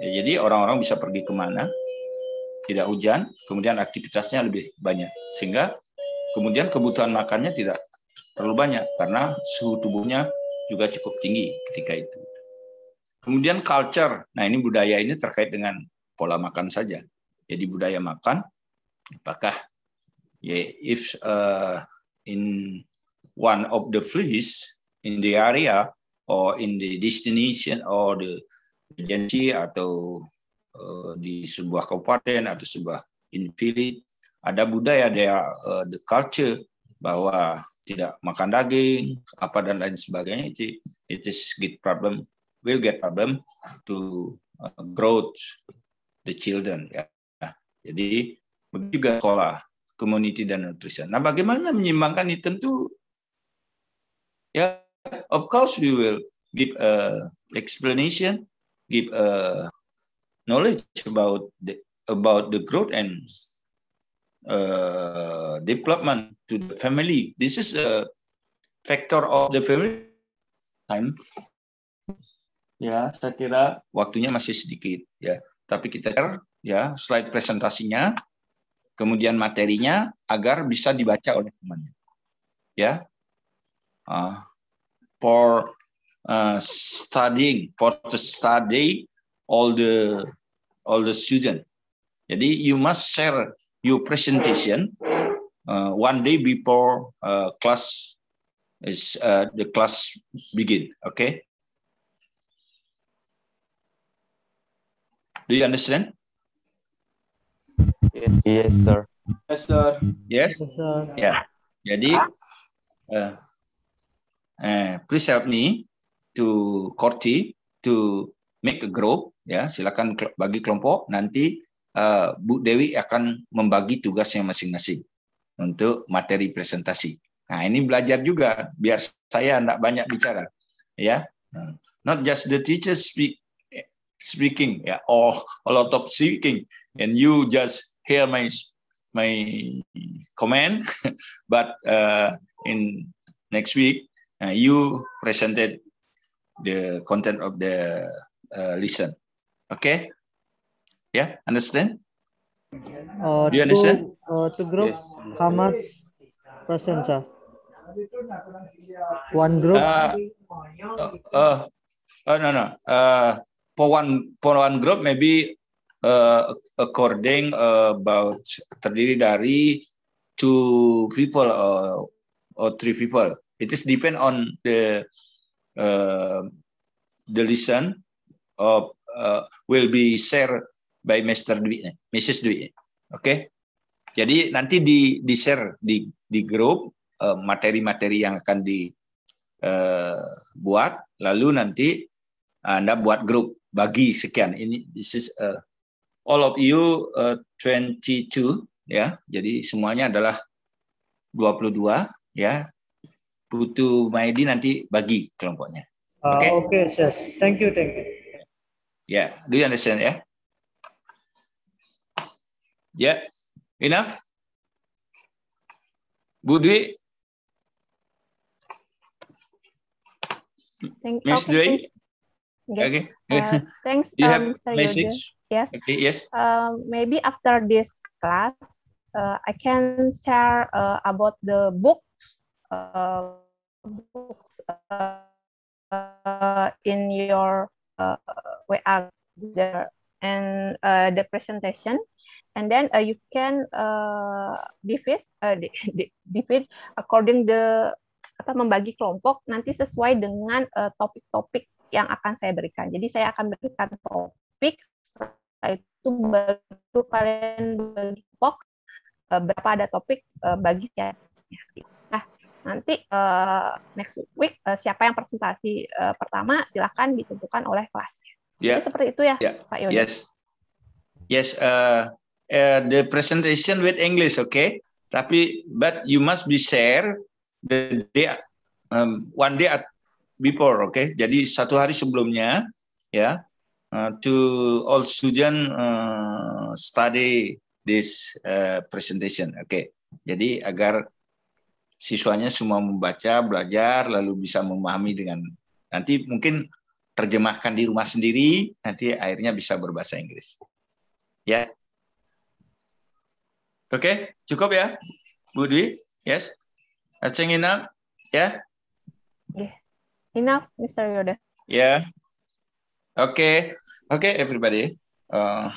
ya, jadi orang-orang bisa pergi kemana, tidak hujan, kemudian aktivitasnya lebih banyak, sehingga kemudian kebutuhan makannya tidak terlalu banyak karena suhu tubuhnya juga cukup tinggi ketika itu. Kemudian culture, nah ini budaya ini terkait dengan pola makan saja. Jadi budaya makan, apakah if in one of the place in the area or in the destination or the agency atau di sebuah kabupaten atau sebuah village, ada budaya the culture bahwa tidak makan daging apa dan lain sebagainya, it is will get problem to growth the children, ya. Jadi begitu juga sekolah, community dan nutrition. Nah, bagaimana menyimbangkan ini? Tentu ya, of course we will give explanation, give knowledge about the growth and development to the family. This is a factor of the family time. Ya, saya kira waktunya masih sedikit, ya. Tapi kita ya slide presentasinya, kemudian materinya agar bisa dibaca oleh temannya. Ya, for to study all the student. Jadi you must share your presentation one day before the class begin. Okay? Do you understand? Yes, sir. Yes, sir. Yes. Ya. Jadi please help me to Korti to make a group, ya. Silakan bagi kelompok. Nanti Bu Dewi akan membagi tugasnya masing-masing untuk materi presentasi. Nah, ini belajar juga biar saya tidak banyak bicara, ya. Not just the teacher speaking, ya, or a lot of speaking, and you just hear my comment, but in next week you presented the content of the lesson. Okay? Yeah, understand? Do you understand? To group, Yes. how much percent, sir? One group? No. For one group maybe according about terdiri dari 2 people or 3 people. It is depend on the lesson of will be shared by Mr. Dwi, Mrs. Dwi. Oke. Jadi nanti di share di grup materi-materi yang akan dibuat, lalu nanti Anda buat grup, bagi sekian. This is all of you 22, ya. Jadi semuanya adalah 22, ya. Putu Maedi nanti bagi kelompoknya. Oke. Okay, yes. Thank you. Yeah, do you understand, ya? Yeah, enough? Bu Dwi? Miss Dwi? Okay. Okay. Thanks, Do you have Mr. message? Yoda. Yes. Okay, yes. Maybe after this class, I can share about the books in your WA there and the presentation, and then you can divide according membagi kelompok nanti sesuai dengan topik-topik yang akan saya berikan. Jadi saya akan berikan topik, setelah itu baru kalian bagi kelompok berapa ada topik bagi saya. Nah, nanti next week siapa yang presentasi pertama silakan ditentukan oleh kelas. Yeah. Jadi seperti itu ya, Pak Yoda. Yes. The presentation with English, okay? But you must be share the day, one day before, okay? Jadi 1 hari sebelumnya, ya, to all student study this presentation, okay? Jadi agar siswanya semua membaca, belajar, lalu bisa memahami dengan nanti mungkin terjemahkan di rumah sendiri, nanti akhirnya bisa berbahasa Inggris. Ya. Oke, cukup ya, Bu Dwi? Yes. Acing enough? Ya? Yeah. Enough, Mr. Yoda. Yeah. Okay. Okay, everybody. I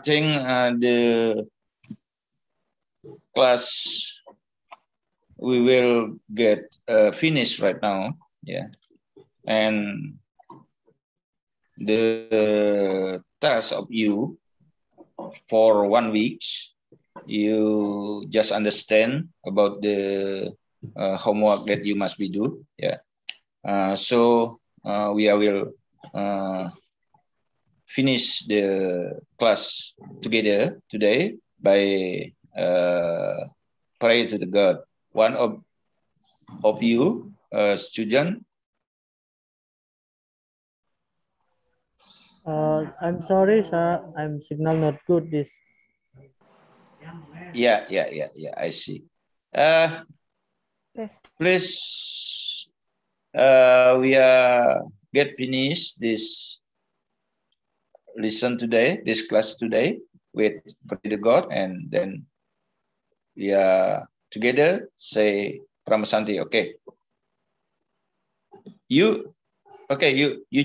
think the class we will get finished right now. Yeah. And the task of you for 1 week, you just understand about the homework that you must be do. Yeah. So we will finish the class together today by pray to the God. One of you, student. I'm sorry, sir. I'm signal not good. This. Yeah. I see. Please, we are get finished this lesson today, this class today with pray to God, and then we are together say Pramasanti. Okay. You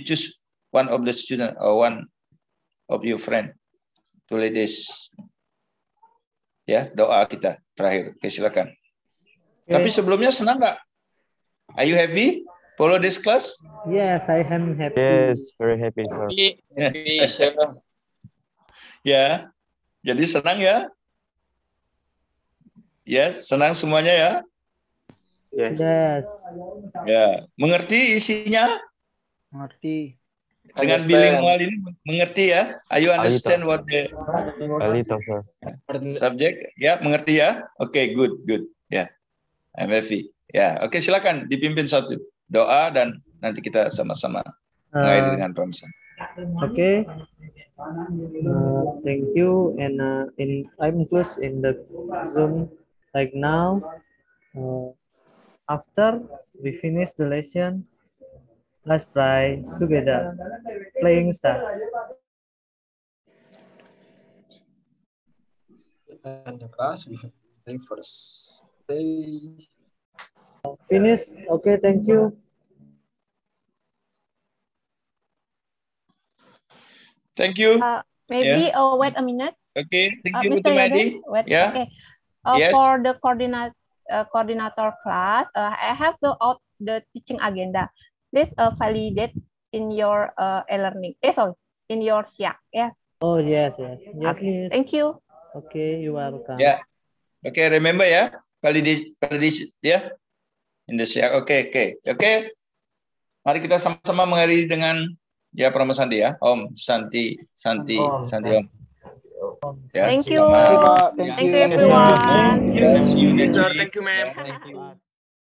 choose one of the student or one of your friend to lead this. Ya, doa kita terakhir. Oke, silakan. Okay. Tapi sebelumnya senang nggak? Are you happy? Follow this class? Yes, I am happy. Yes, very happy, sir. Happy, sir. Ya, jadi senang ya? Ya, senang semuanya ya? Yes. Ya, mengerti isinya? Mengerti. Dengan bilingual ini mengerti ya? Are you understand what the sir. subject? Ya, mengerti ya? Oke, good. Ya, I'm happy. Ya, oke, silakan dipimpin satu doa dan nanti kita sama-sama mengakhiri dengan pembahasan. Okay. Thank you. And I'm close in the Zoom like now. After we finish the lesson, let's pray together. Playing start. And the class we have playing first. Stay. Finish. Okay, thank you. Thank you. Maybe wait a minute. Okay, thank you, Mr. Madi. Yeah. Okay. Yes. For the coordinator class, I have filled out the teaching agenda. Please validate in your e-learning. In your SIAC. Yes. Oh yes. Okay. Thank you. Okay, you are welcome. Yeah. Okay, remember ya, validation ya. In the SIAC. Okay. Mari kita sama-sama mengakhiri dengan ya Pramasanti ya. Om Santi Om. Ya, thank you. Thank you everyone. Thank you, sir. Thank you, ma'am. Thank you.